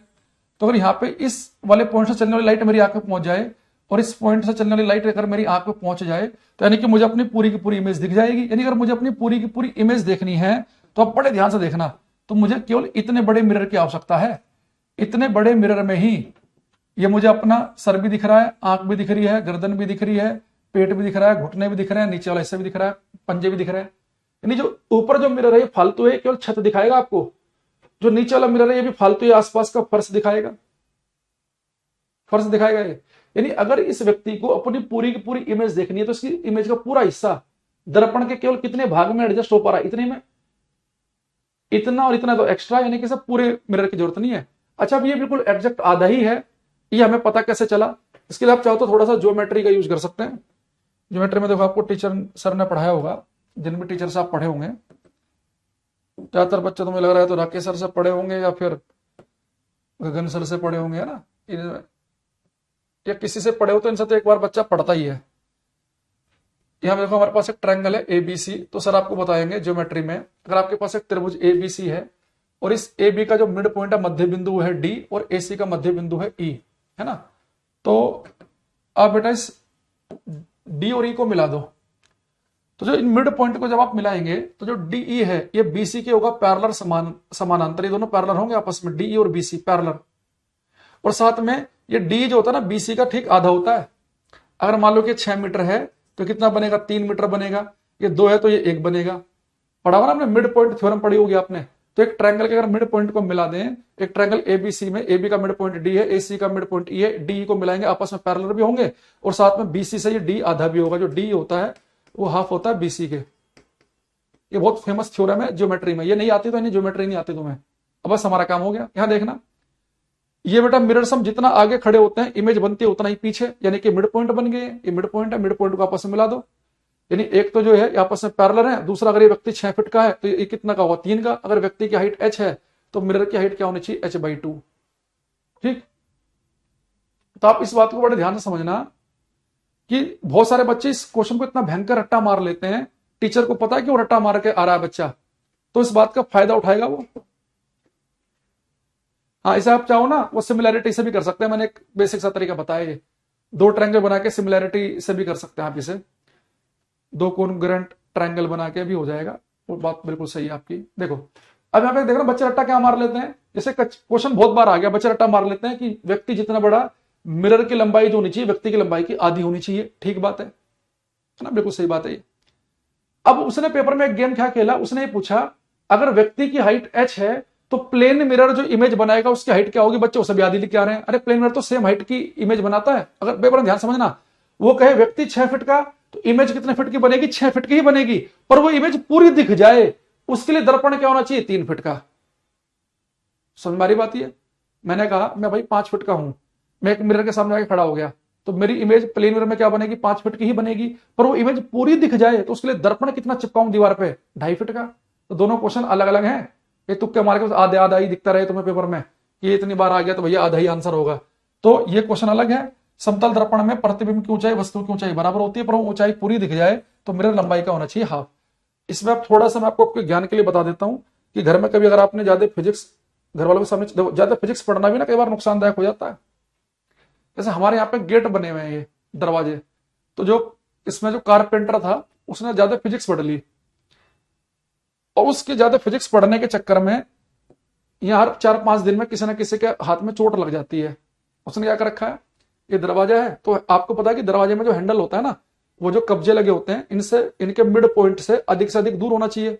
तो अगर यहाँ पे इस वाले पॉइंट से चलने वाली लाइट मेरी आंख पे पहुंच जाए और इस पॉइंट से चलने वाली लाइट अगर मेरी आंख पे पहुंच जाए तो यानी कि मुझे अपनी पूरी की पूरी इमेज दिख जाएगी। यानी अगर मुझे अपनी पूरी की पूरी इमेज देखनी है तो आप बड़े ध्यान से देखना, तो मुझे केवल इतने बड़े मिरर की आवश्यकता है। इतने बड़े मिरर में ही ये मुझे अपना सर भी दिख रहा है, आंख भी दिख रही है, गर्दन भी दिख रही है, पेट भी दिख रहा है, घुटने भी दिख रहे हैं, नीचे वाला हिस्सा भी दिख रहा है, पंजे भी दिख रहे हैं। यानी जो ऊपर जो मिरर है ये फालतू है, केवल छत दिखाएगा आपको। जो नीचे वाला मिरर है ये भी फालतू है, आसपास का फर्श दिखाएगा, फर्श दिखाएगा ये। यानी अगर इस व्यक्ति को अपनी पूरी की पूरी इमेज देखनी है तो इसकी इमेज का पूरा हिस्सा दर्पण के केवल कितने भाग में एडजस्ट हो पा रहा है, इतने में, इतना और इतना तो एक्स्ट्रा, यानी कि सब पूरे मिरर की जरूरत नहीं है। अच्छा अब ये बिल्कुल एग्जैक्ट आधा ही है, ये हमें पता कैसे चला? इसके लिए आप चाहो तो थोड़ा सा ज्योमेट्री का यूज कर सकते हैं। ज्योमेट्री में देखो आपको टीचर सर ने पढ़ाया होगा, जिन भी टीचर से आप पढ़े होंगे, ज्यादातर बच्चे तुम्हें लग रहा है तो राकेश सर से पढ़े होंगे या फिर गगन सर से पढ़े होंगे, है ना, या किसी से पढ़े हो तो इनसे तो एक बार बच्चा पढ़ता ही है। यहां देखो हमारे पास एक ट्रायंगल है एबीसी, तो सर आपको बताएंगे ज्योमेट्री में, अगर आपके पास एक त्रिभुज एबीसी है और इस ए बी का जो मिड पॉइंट है, मध्य बिंदु है डी, और ए सी का मध्य बिंदु है ई, है ना, तो आप बेटा इस डी और ई को मिला दो। तो जो इन मिड पॉइंट को जब आप मिलाएंगे तो जो डी ई है ये बीसी के होगा पैरेलल, समानांतर, ये दोनों पैरेलल होंगे आपस में, डी ई और बीसी पैरेलल। और साथ में ये डी जो होता है ना, बीसी का ठीक आधा होता है। अगर मान लो कि 6 मीटर है तो कितना बनेगा, 3 मीटर बनेगा। ये 2 है तो ये 1 बनेगा। पढ़ा हुआ ना आपने, मिड पॉइंट थ्योरम पढ़ी होगी आपने। तो एक ट्रायंगल के अगर मिड पॉइंट को मिला दें, एक ट्रायंगल एबीसी में ए बी का मिड पॉइंट डी है, ए सी का मिड पॉइंट ई है, डी को मिलाएंगे, आपस में पैरेलल भी होंगे और साथ में बीसी से ये डी आधा भी होगा। जो डी होता है वो हाफ होता है बीसी के। ये बहुत फेमस थ्योरम है ज्योमेट्री में, ये नहीं आती तो नहीं, ज्योमेट्री नहीं आती तुम्हें, अब बस हमारा काम हो गया। यहां देखना, ये बेटा मिरर्स हम जितना आगे खड़े होते हैं इमेज बनती है उतना ही पीछे, यानी कि मिड पॉइंट बन गए। ये मिड पॉइंट है, मिड पॉइंट को आपस में मिला दो, यानी एक तो जो है आपस में पैरेलल है, दूसरा अगर ये व्यक्ति 6 फीट का है तो ये कितना का होगा, 3 का। अगर व्यक्ति की हाइट h है तो मिरर की हाइट क्या होनी चाहिए, h/2। ठीक, तो आप इस बात को बड़े ध्यान से समझना कि बहुत सारे बच्चे इस क्वेश्चन को इतना भयंकर रट्टा मार लेते हैं, टीचर को पता है कि वो रट्टा मार के आ रहा है बच्चा, तो इस बात का फायदा उठाएगा वो। हाँ, इसे आप चाहो ना वो सिमिलैरिटी से भी कर सकते हैं, मैंने एक बेसिक सा तरीका बताया, ये 2 ट्रायंगल बना के सिमिलैरिटी से भी कर सकते हैं आप इसे, 2 कॉन्ग्रुएंट ट्रायंगल बना के भी हो जाएगा। वो बात बिल्कुल सही है आपकी। देखो अब यहाँ पे देख रहे हो बच्चे रट्टा क्या मार लेते हैं, जैसे क्वेश्चन बहुत बार आ गया, बच्चे रट्टा मार लेते हैं कि व्यक्ति जितना बड़ा, मिरर की लंबाई जो होनी चाहिए व्यक्ति की लंबाई की आधी होनी चाहिए। ठीक बात है ना, बिल्कुल सही बात है ये। अब उसने पेपर में एक गेम क्या खेला, उसने ये पूछा अगर व्यक्ति की हाइट h है तो प्लेन मिरर जो इमेज बनाएगा उसकी हाइट क्या होगी बच्चों, सब याद ही लिख आ रहे हैं। अरे प्लेन मिरर तो सेम हाइट की इमेज बनाता है। अगर पेपर में ध्यान समझना, वो कहे व्यक्ति 6 फीट का, तो इमेज कितने फीट की बनेगी, 6 फीट की ही बनेगी, पर वो इमेज पूरी दिख जाए उसके लिए दर्पण क्या होना चाहिए, 3 फीट का। समझ मारी बात ये। मैंने कहा मैं भाई 5 फीट का हूं, मैं एक मिरर के सामने आके खड़ा हो गया, तो मेरी इमेज प्लेन मिरर में क्या बनेगी, 5 फीट की ही बनेगी, पर वो इमेज पूरी दिख जाए तो उसके लिए दर्पण कितना चिपकाऊं दीवार पे, 2.5 फीट का। तो दोनों क्वेश्चन अलग अलग हैं। ये तुक्के मार के आधे आधा ही दिखता रहे तुम्हें पेपर में कि इतनी बार आ गया तो भैया आधा ही आंसर होगा। तो ये क्वेश्चन अलग है। समतल दर्पण में प्रतिबिंब की ऊंचाई वस्तु की ऊंचाई बराबर होती है, पर वो ऊंचाई पूरी दिख जाए तो मिरर लंबाई का होना चाहिए हाफ। इसमें आप थोड़ा सा मैं आपको आपके ज्ञान के लिए बता देता हूं कि घर में कभी अगर आपने ज्यादा फिजिक्स घर वालों के सामने ज्यादा फिजिक्स पढ़ना भी ना कई बार नुकसानदायक हो जाता है। जैसे हमारे यहाँ पे गेट बने हुए हैं, ये दरवाजे, तो जो इसमें जो कारपेंटर था उसने ज्यादा फिजिक्स पढ़ ली, और उसके ज्यादा फिजिक्स पढ़ने के चक्कर में यहाँ हर 4-5 दिन में किसी न किसी के हाथ में चोट लग जाती है। उसने क्या कर रखा है, ये दरवाजा है, तो आपको पता है कि दरवाजे में जो हैंडल होता है ना, वो जो कब्जे लगे होते हैं इनसे, इनके मिड पॉइंट से अधिक दूर होना चाहिए।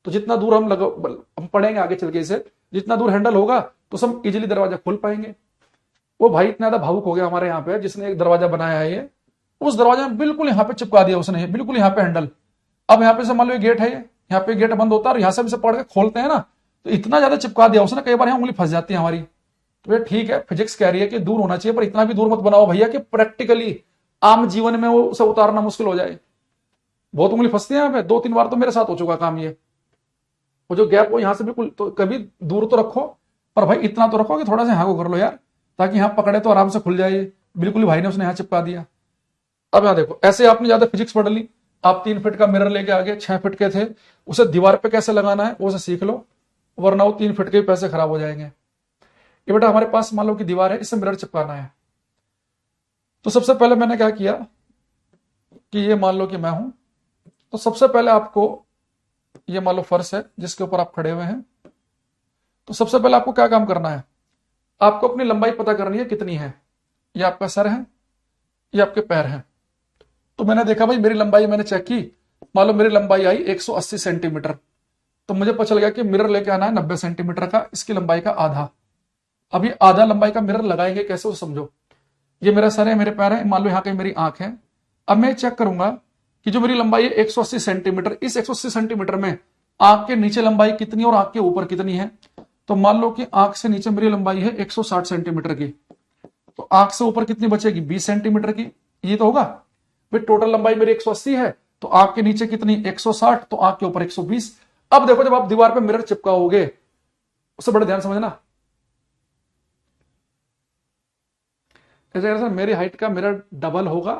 तो जितना दूर हम पढ़ेंगे आगे चल के इसे, जितना दूर हैंडल होगा तो सब इजीली दरवाजा खोल पाएंगे। वो भाई इतना ज्यादा भावुक हो गया हमारे यहाँ पे, जिसने एक दरवाजा बनाया है ये, उस दरवाजे में बिल्कुल यहाँ पे चिपका दिया उसने, बिल्कुल यहाँ पे हैंडल। अब यहाँ पे से मान लो ये गेट है, ये यहाँ पे गेट बंद होता है और यहाँ से भी पकड़ के खोलते हैं ना, तो इतना ज्यादा चिपका दिया उसने, कई बार यहाँ उंगली फंस जाती है हमारी। तो ये ठीक है, फिजिक्स कह रही है कि दूर होना चाहिए, पर इतना भी दूर मत बनाओ भैया कि प्रैक्टिकली आम जीवन में वो उसे उतारना मुश्किल हो जाए। बहुत उंगली फंसती है यहाँ पे, 2-3 बार तो मेरे साथ हो चुका काम ये। वो जो गैप हो यहाँ से बिल्कुल, तो कभी दूर तो रखो, पर भाई इतना तो रखो कि थोड़ा सा यहाँ को कर लो यार, ताकि यहाँ पकड़े तो आराम से खुल जाए। बिल्कुल भाई ने उसने यहाँ चिपका दिया। अब यहाँ देखो, ऐसे आपने ज्यादा फिजिक्स पढ़ ली, आप 3 फीट का मिरर लेके आगे, 6 फीट के थे, उसे दीवार पे कैसे लगाना है वो सीख लो, वरना वो 3 फीट के पैसे खराब हो जाएंगे। ये बेटा हमारे पास मान लो कि दीवार है, इससे मिरर चिपकाना है। तो सबसे पहले मैंने क्या किया कि ये मान लो कि मैं हूं, तो सबसे पहले आपको ये मान लो फर्श है जिसके ऊपर आप खड़े हुए हैं, तो सबसे पहले आपको क्या काम करना है, आपको अपनी लंबाई पता करनी है कितनी है। ये आपका सर है, ये आपके पैर हैं। तो मैंने देखा भाई मेरी लंबाई मैंने चेक की, मान लो मेरी लंबाई आई 180 सेंटीमीटर, तो मुझे पता चल गया कि मिरर लेके आना है 90 सेंटीमीटर का, इसकी लंबाई का आधा। अब ये आधा लंबाई का मिरर लगाएंगे कैसे वो समझो। ये मेरा सर है, मेरे पैर है, मान लो यहाँ कहीं मेरी आंख है। अब मैं चेक करूंगा कि जो मेरी लंबाई है 180 सेंटीमीटर, इस 180 सेंटीमीटर में आंख के नीचे लंबाई कितनी और आंख के ऊपर कितनी है। तो मान लो कि आंख से नीचे मेरी लंबाई है 160 सेंटीमीटर की, तो आंख से ऊपर कितनी बचेगी, 20 सेंटीमीटर की। ये तो होगा भाई, टोटल लंबाई मेरी 180 है, तो आंख के नीचे कितनी, 160, तो आंख के ऊपर 120। अब देखो जब आप दीवार पे मिरर चिपकाओगे, उससे बड़े ध्यान समझना, ऐसे मेरी हाइट का मिरर डबल होगा,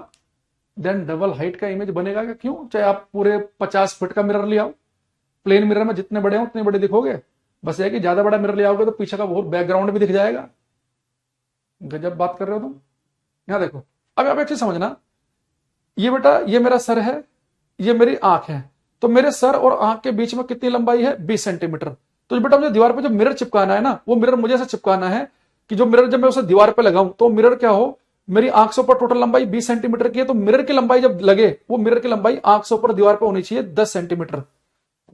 देन डबल हाइट का इमेज बनेगा क्या, क्यों, चाहे आप पूरे 50 फीट का मिरर ले आओ, प्लेन मिरर में जितने बड़े हो उतने बड़े दिखोगे। बस ये कि ज्यादा बड़ा मिरर ले आओगे तो पीछे का बहुत बैकग्राउंड भी दिख जाएगा। गजब बात कर रहे हो तुम। यहां देखो, अब आप एक चीज समझना, ये बेटा ये मेरा सर है, ये मेरी आंख है, तो मेरे सर और आंख के बीच में कितनी लंबाई है, 20 सेंटीमीटर। तो बेटा मुझे दीवार पे जो मिरर चिपकाना है ना, वो मिरर मुझे ऐसे चिपकाना है कि जो मिरर जब मैं उसे दीवार पे लगाऊं तो मिरर क्या हो, मेरी आंख से ऊपर टोटल लंबाई 20 सेंटीमीटर की है, तो मिरर की लंबाई जब लगे, वो मिरर की लंबाई आंख से ऊपर दीवार पे होनी चाहिए 10 सेंटीमीटर।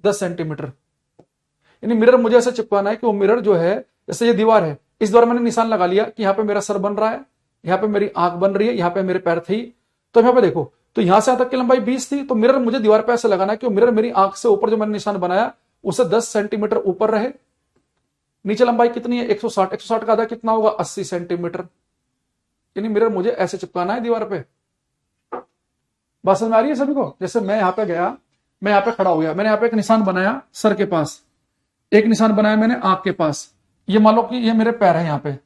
10 सेंटीमीटर यानी मिरर मुझे ऐसे चिपकाना है कि वो मिरर जो है, जैसे ये दीवार है, इस द्वारा मैंने निशान लगा लिया कि यहाँ पे मेरा सर बन रहा है, यहाँ पे मेरी आंख बन रही है, यहाँ पे मेरे पैर थे। तो यहाँ पे देखो, तो यहां से यहां तक की लंबाई 20 थी, तो मिरर मुझे दीवार पे ऐसे लगाना है कि मिरर मेरी आंख से ऊपर जो मैंने निशान बनाया उसे 10 सेंटीमीटर ऊपर रहे। नीचे लंबाई कितनी है, 160, 160 का आधा कितना होगा, 80 सेंटीमीटर। यानी मिरर मुझे ऐसे चिपकाना है दीवार पे। बात समझ में आ रही है सभी को। जैसे मैं यहां पे गया, मैं यहां पे खड़ा हो गया, मैंने यहां पे एक निशान बनाया सर के पास, एक निशान बनाया मैंने आंख के पास, ये मान लो कि ये मेरे पैर है यहाँ पे।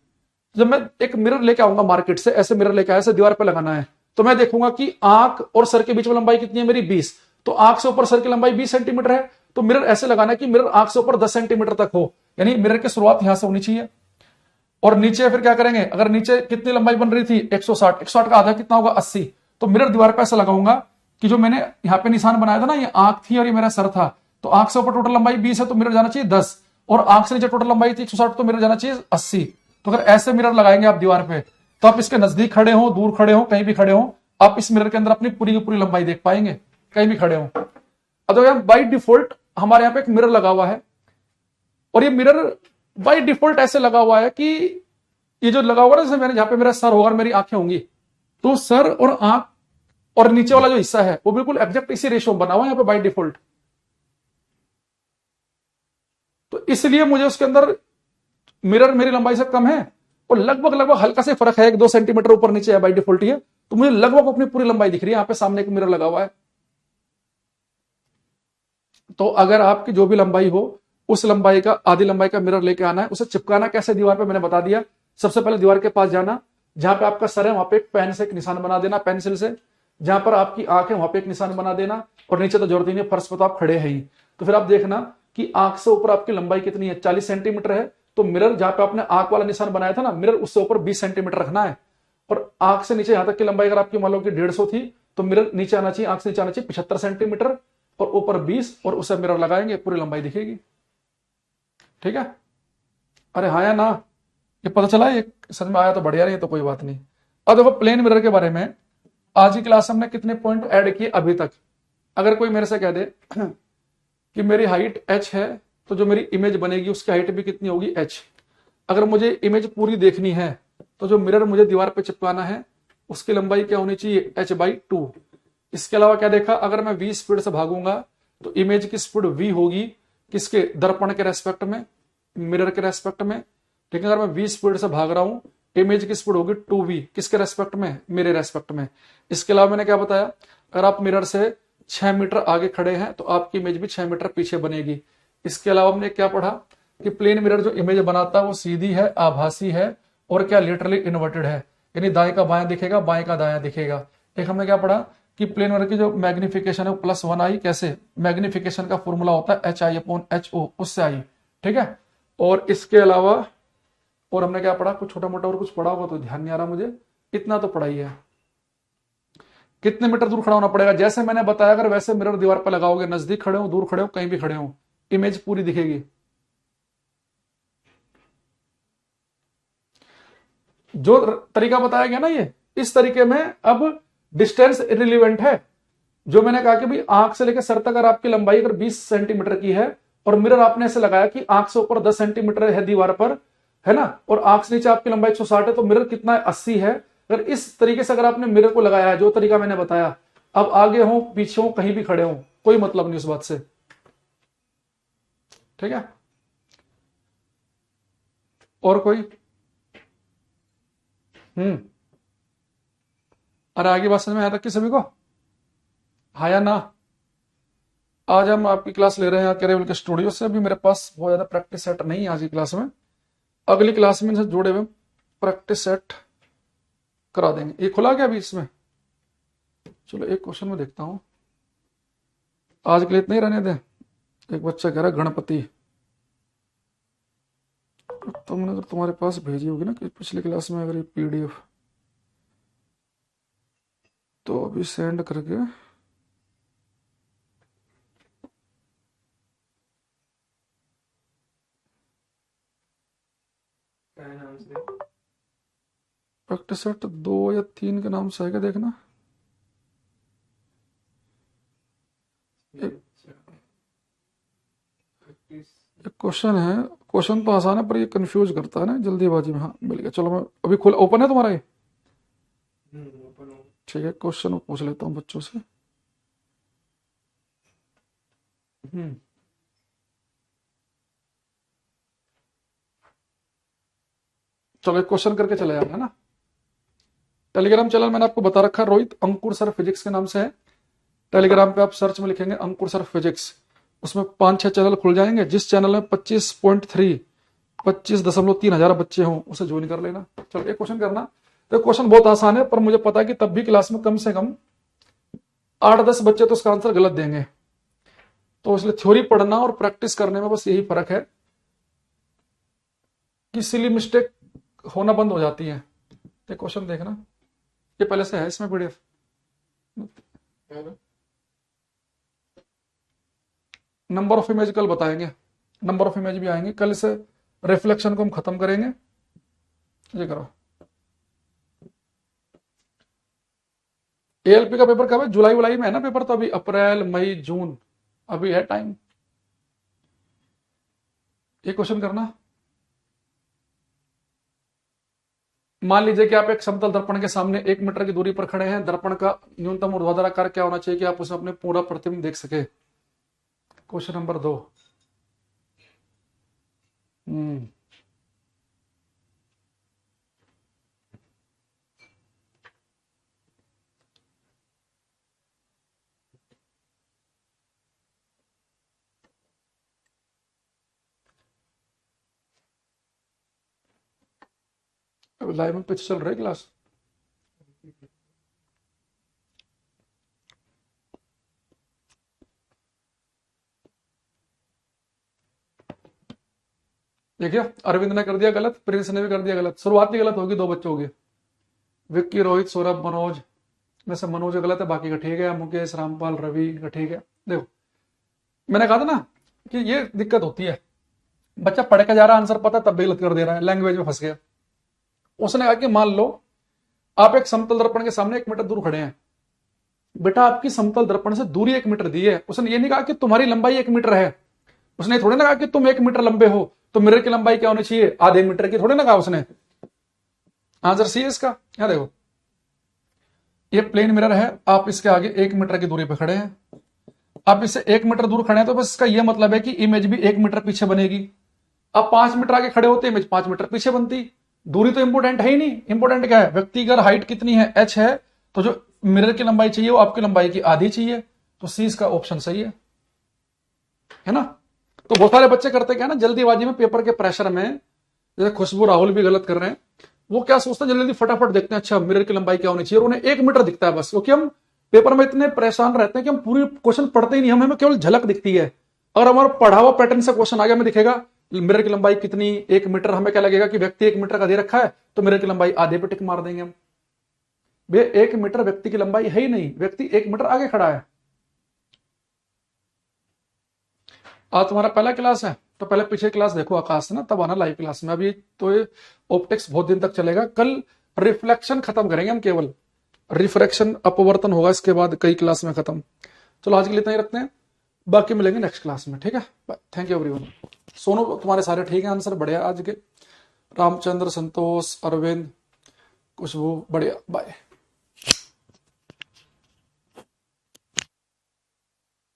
जब मैं एक मिरर लेके आऊंगा मार्केट से, ऐसे मिरर लेके आया, ऐसे दीवार पे लगाना है, तो मैं देखूंगा कि आंख और सर के बीच में लंबाई कितनी है मेरी, 20। तो आंख से ऊपर सर की लंबाई 20 सेंटीमीटर है, तो मिरर ऐसे लगाना है कि मिरर आंख से ऊपर 10 सेंटीमीटर तक हो, यानी मिरर की शुरुआत यहां से होनी चाहिए। और नीचे फिर क्या करेंगे, अगर नीचे कितनी लंबाई बन रही थी, 160, 160 का आधा कितना होगा, 80। तो मिरर दीवार पे ऐसा लगाऊंगा कि जो मैंने यहाँ पे निशान बनाया था ना, ये आंख थी और ये मेरा सर था, तो आंख से ऊपर टोटल लंबाई 20 है, तो मिरर जाना चाहिए 10, और आंख से नीचे टोटल लंबाई थी 160, तो मिरर जाना चाहिए 80। तो अगर ऐसे मिरर लगाएंगे आप दीवार पे, तो आप इसके नजदीक खड़े हो, दूर खड़े हो, कहीं भी खड़े हो, आप इस मिरर के अंदर अपनी पूरी की पूरी लंबाई देख पाएंगे, कहीं भी खड़े हो। अब तो बाई डिफॉल्ट हमारे यहाँ पे एक मिरर लगा हुआ है, और ये मिरर बाय डिफॉल्ट ऐसे लगा हुआ है कि ये जो लगा हुआ है, जैसे मैंने जहां पे मेरा सर होगा और मेरी आंखें होंगी, तो सर और आंख और नीचे वाला जो हिस्सा है वो बिल्कुल एग्जैक्ट इसी रेशियो में बना हुआ है यहाँ पे बाय डिफॉल्ट। तो इसलिए मुझे उसके अंदर मिरर मेरी लंबाई से कम है और लगभग लगभग हल्का से फर्क है, 1-2 सेंटीमीटर ऊपर नीचे है बाय डिफॉल्ट ये, तो मुझे लगभग अपनी पूरी लंबाई दिख रही है। यहाँ पे सामने एक मिरर लगा हुआ है। तो अगर आपकी जो भी लंबाई हो उस लंबाई का आधी लंबाई का मिरर लेके आना है। उसे चिपकाना कैसे दीवार पे मैंने बता दिया। सबसे पहले दीवार के पास जाना, जहां पे आपका सर है वहां पे एक पेन से एक निशान बना देना, पेंसिल से। जहां पर आपकी आंख है वहां पे एक निशान बना देना, और नीचे तो जरूरत ही नहीं, फर्श पर तो आप खड़े हैं ही। तो फिर आप देखना कि आंख से ऊपर आपकी लंबाई कितनी है, 40 सेंटीमीटर है। तो मिरर जहां पे आपने आंख वाला निशान बनाया था ना, मिरर उससे ऊपर 20 सेंटीमीटर रखना है। और आंख से नीचे यहां तक की लंबाई अगर आपकी मान लो कि 150 थी, तो मिरर नीचे आना चाहिए, आंख से नीचे आना चाहिए 75 सेंटीमीटर, और ऊपर 20, और उसे मिरर लगाएंगे, पूरी लंबाई दिखेगी। ठीक है? अरे हाँ या ना, ये पता चला, ये समझ में आया तो बढ़िया, नहीं तो कोई बात नहीं। अब देखो प्लेन मिरर के बारे में आज की क्लास में हमने कितने पॉइंट ऐड किए अभी तक। अगर कोई मेरे से कह दे कि मेरी हाइट h है, तो जो मेरी इमेज बनेगी उसकी हाइट भी कितनी होगी, h। अगर मुझे इमेज पूरी देखनी है तो जो मिरर मुझे दीवार पे चिपकाना है उसकी लंबाई क्या होनी चाहिए, h/2। इसके अलावा क्या देखा, अगर मैं v स्पीड से भागूंगा तो इमेज की स्पीड v होगी, किसके, दर्पण के रेस्पेक्ट में, मिरर के रेस्पेक्ट में। लेकिन अगर मैं v स्पीड से भाग रहा हूं, इमेज की स्पीड होगी 2v, किसके रेस्पेक्ट में, मेरे रेस्पेक्ट में। इसके अलावा मैंने क्या बताया, अगर आप मिरर से 6 मीटर आगे खड़े हैं तो आपकी इमेज भी 6 मीटर पीछे बनेगी। इसके अलावा हमने क्या पढ़ा कि प्लेन मिरर जो इमेज बनाता है वो सीधी है, आभासी है, और क्या लिटरली इन्वर्टेड है, यानी दाएं का बायां दिखेगा, बाएं का दायां दिखेगा। एक हमने क्या पढ़ा कि प्लेन मिरर की जो मैग्निफिकेशन है वो +1i, कैसे, मैग्निफिकेशन का फॉर्मूला होता है HI/HO, उससे आई। ठीक है? और इसके अलावा और हमने क्या पढ़ा, कुछ छोटा मोटा और कुछ पढ़ा होगा तो ध्यान नहीं आ रहा मुझे, इतना तो पढ़ा ही है। कितने मीटर दूर खड़ा होना पड़ेगा, जैसे मैंने बताया, अगर वैसे मिरर दीवार पर लगाओगे, नजदीक खड़े हो, दूर खड़े हो, कहीं भी खड़े हो, इमेज पूरी दिखेगी। जो तरीका बताया गया ना ये, इस तरीके में अब डिस्टेंस इररिलेवेंट है। जो मैंने कहा कि भाई आंख से लेकर सर तक अगर आपकी लंबाई अगर 20 सेंटीमीटर की है, और मिरर आपने ऐसे लगाया कि आंख से ऊपर 10 सेंटीमीटर है दीवार पर, है ना, और आंख से नीचे आपकी लंबाई 160 है, तो मिरर कितना है, 80 है। अगर इस तरीके से अगर आपने मिरर को लगाया है, जो तरीका मैंने बताया, अब आगे हो पीछे हो कहीं भी खड़े हो, कोई मतलब नहीं उस बात से। ठीक है? और कोई? अरे आगे बात समझ में आया तक कि सभी को, हाँ या ना? आज हम आपकी क्लास ले रहे हैं केरेवल के स्टूडियो से। अभी मेरे पास बहुत ज्यादा प्रैक्टिस सेट नहीं है आज की क्लास में, अगली क्लास में इनसे जुड़े हुए प्रैक्टिस सेट करा देंगे। ये खुला क्या अभी इसमें? चलो एक क्वेश्चन में देखता हूं, आज के लिए इतना ही रहने दें। एक बच्चा कह रहा है गणपति, तुमने अगर तुम्हारे पास भेजी होगी ना कि पिछली क्लास में अगर ये PDF, तो अभी सेंड करके प्रैक्टिस सेट 2 या 3 के नाम से है क्या, देखना। एक क्वेश्चन है, क्वेश्चन तो आसान है पर ये कंफ्यूज करता है ना जल्दीबाजी में। हाँ मिल गया, चलो मैं अभी खोल, ओपन है तुम्हारा ये? ठीक है, क्वेश्चन पूछ लेता हूँ बच्चों से। चलो एक क्वेश्चन करके चले जाना है ना। टेलीग्राम चैनल मैंने आपको बता रखा है, रोहित अंकुर सर फिजिक्स के नाम से है। टेलीग्राम पे आप सर्च में लिखेंगे अंकुर सर फिजिक्स, उसमें 5-6 चैनल खुल जाएंगे। जिस चैनल में 25.3 हजार बच्चे हों उसे ज्वाइन कर लेना। चलो एक क्वेश्चन करना। तो क्वेश्चन बहुत आसान है, पर मुझे पता है कि तब भी क्लास में कम से कम 8-10 बच्चे तो उसका आंसर गलत देंगे। तो इसलिए थ्योरी पढ़ना और प्रैक्टिस करने में बस यही फर्क है कि सिली मिस्टेक होना बंद हो जाती है। तो क्वेश्चन देखना, ये पहले से है इसमें PDF। नंबर ऑफ इमेज कल बताएंगे, नंबर ऑफ इमेज भी आएंगे कल से। रिफ्लेक्शन को हम खत्म करेंगे। ये करो, ALP का पेपर कब है, जुलाई वुलाई में है ना पेपर, तो अभी अप्रैल मई जून अभी है टाइम। ये क्वेश्चन करना। मान लीजिए कि आप एक समतल दर्पण के सामने 1 मीटर की दूरी पर खड़े हैं। दर्पण का न्यूनतम ऊर्ध्वाधर आकार क्या होना चाहिए कि आप उसमें अपने पूरा प्रतिबिंब देख सके। Question number 2। लाइव में पिच चल रही क्लास। देखिए अरविंद ने कर दिया गलत, प्रिंस ने भी कर दिया गलत। शुरुआत ही गलत होगी, 2 बच्चों की। विक्की, रोहित, सौरभ, मनोज में से मनोज गलत है, बाकी का ठीक है। मुकेश, रामपाल, रवि का ठीक है। देखो मैंने कहा था ना कि ये दिक्कत होती है, बच्चा पढ़ के जा रहा है, आंसर पता तब भी गलत कर दे रहा है, लैंग्वेज में फंस गया। उसने कहा कि मान लो आप एक समतल दर्पण के सामने 1 मीटर दूर खड़े हैं। बेटा आपकी समतल दर्पण से दूरी 1 मीटर दी है। उसने ये नहीं कहा कि तुम्हारी लंबाई 1 मीटर है। उसने थोड़ी ना कहा कि तुम 1 मीटर लंबे हो तो मिरर की लंबाई क्या होनी चाहिए, आधे मीटर की, थोड़ी ना कहा उसने। आंसर सी है इसका। यहां देखो ये प्लेन मिरर है, आप इसके आगे 1 मीटर की दूरी पर खड़े हैं। आप इससे 1 मीटर दूर खड़े हैं तो बस इसका यह मतलब है कि इमेज भी 1 मीटर पीछे बनेगी। अब 5 मीटर आगे खड़े होते इमेज 5 मीटर पीछे बनती। दूरी तो इंपोर्टेंट है ही नहीं। इंपोर्टेंट क्या है, व्यक्तिगत हाइट कितनी है, h है, तो जो मिरर की लंबाई चाहिए वो आपकी लंबाई की आधी चाहिए। तो सी इसका ऑप्शन सही है ना। तो बहुत सारे बच्चे करते क्या ना, जल्दीबाजी में, पेपर के प्रेशर में, जैसे खुशबू, राहुल भी गलत कर रहे हैं। वो क्या सोचते हैं, जल्दी फटाफट देखते हैं अच्छा मिरर की लंबाई क्या होनी चाहिए, और उन्हें 1 मीटर दिखता है बस। क्योंकि हम पेपर में इतने परेशान रहते हैं कि हम पूरी क्वेश्चन पढ़ते ही नहीं, हमें केवल झलक दिखती है। अगर हमारा पढ़ा हुआ पैटर्न से क्वेश्चन आगे हमें दिखेगा मिरर की लंबाई कितनी, 1 मीटर, हमें क्या लगेगा कि व्यक्ति 1 मीटर का दे रखा है तो मिरर की लंबाई आधे पे टिक मार देंगे हम। वे 1 मीटर व्यक्ति की लंबाई है ही नहीं, व्यक्ति 1 मीटर आगे खड़ा है। आज तुम्हारा पहला क्लास है तो पहले पीछे क्लास देखो आकाश से ना, तब आना लाइव क्लास में। अभी तो ये ऑप्टिक्स बहुत दिन तक चलेगा। कल रिफ्लेक्शन खत्म करेंगे हम, केवल रिफ्रैक्शन अपवर्तन होगा इसके बाद कई क्लास में खत्म। चलो आज के लिए इतना ही रखते हैं, बाकी मिलेंगे नेक्स्ट क्लास में, ठीक है। Thank you everyone. सोनू तुम्हारे सारे ठीक है, आंसर बढ़िया आज के। रामचंद्र, संतोष, अरविंद, खुशबू, बढ़िया, बाय।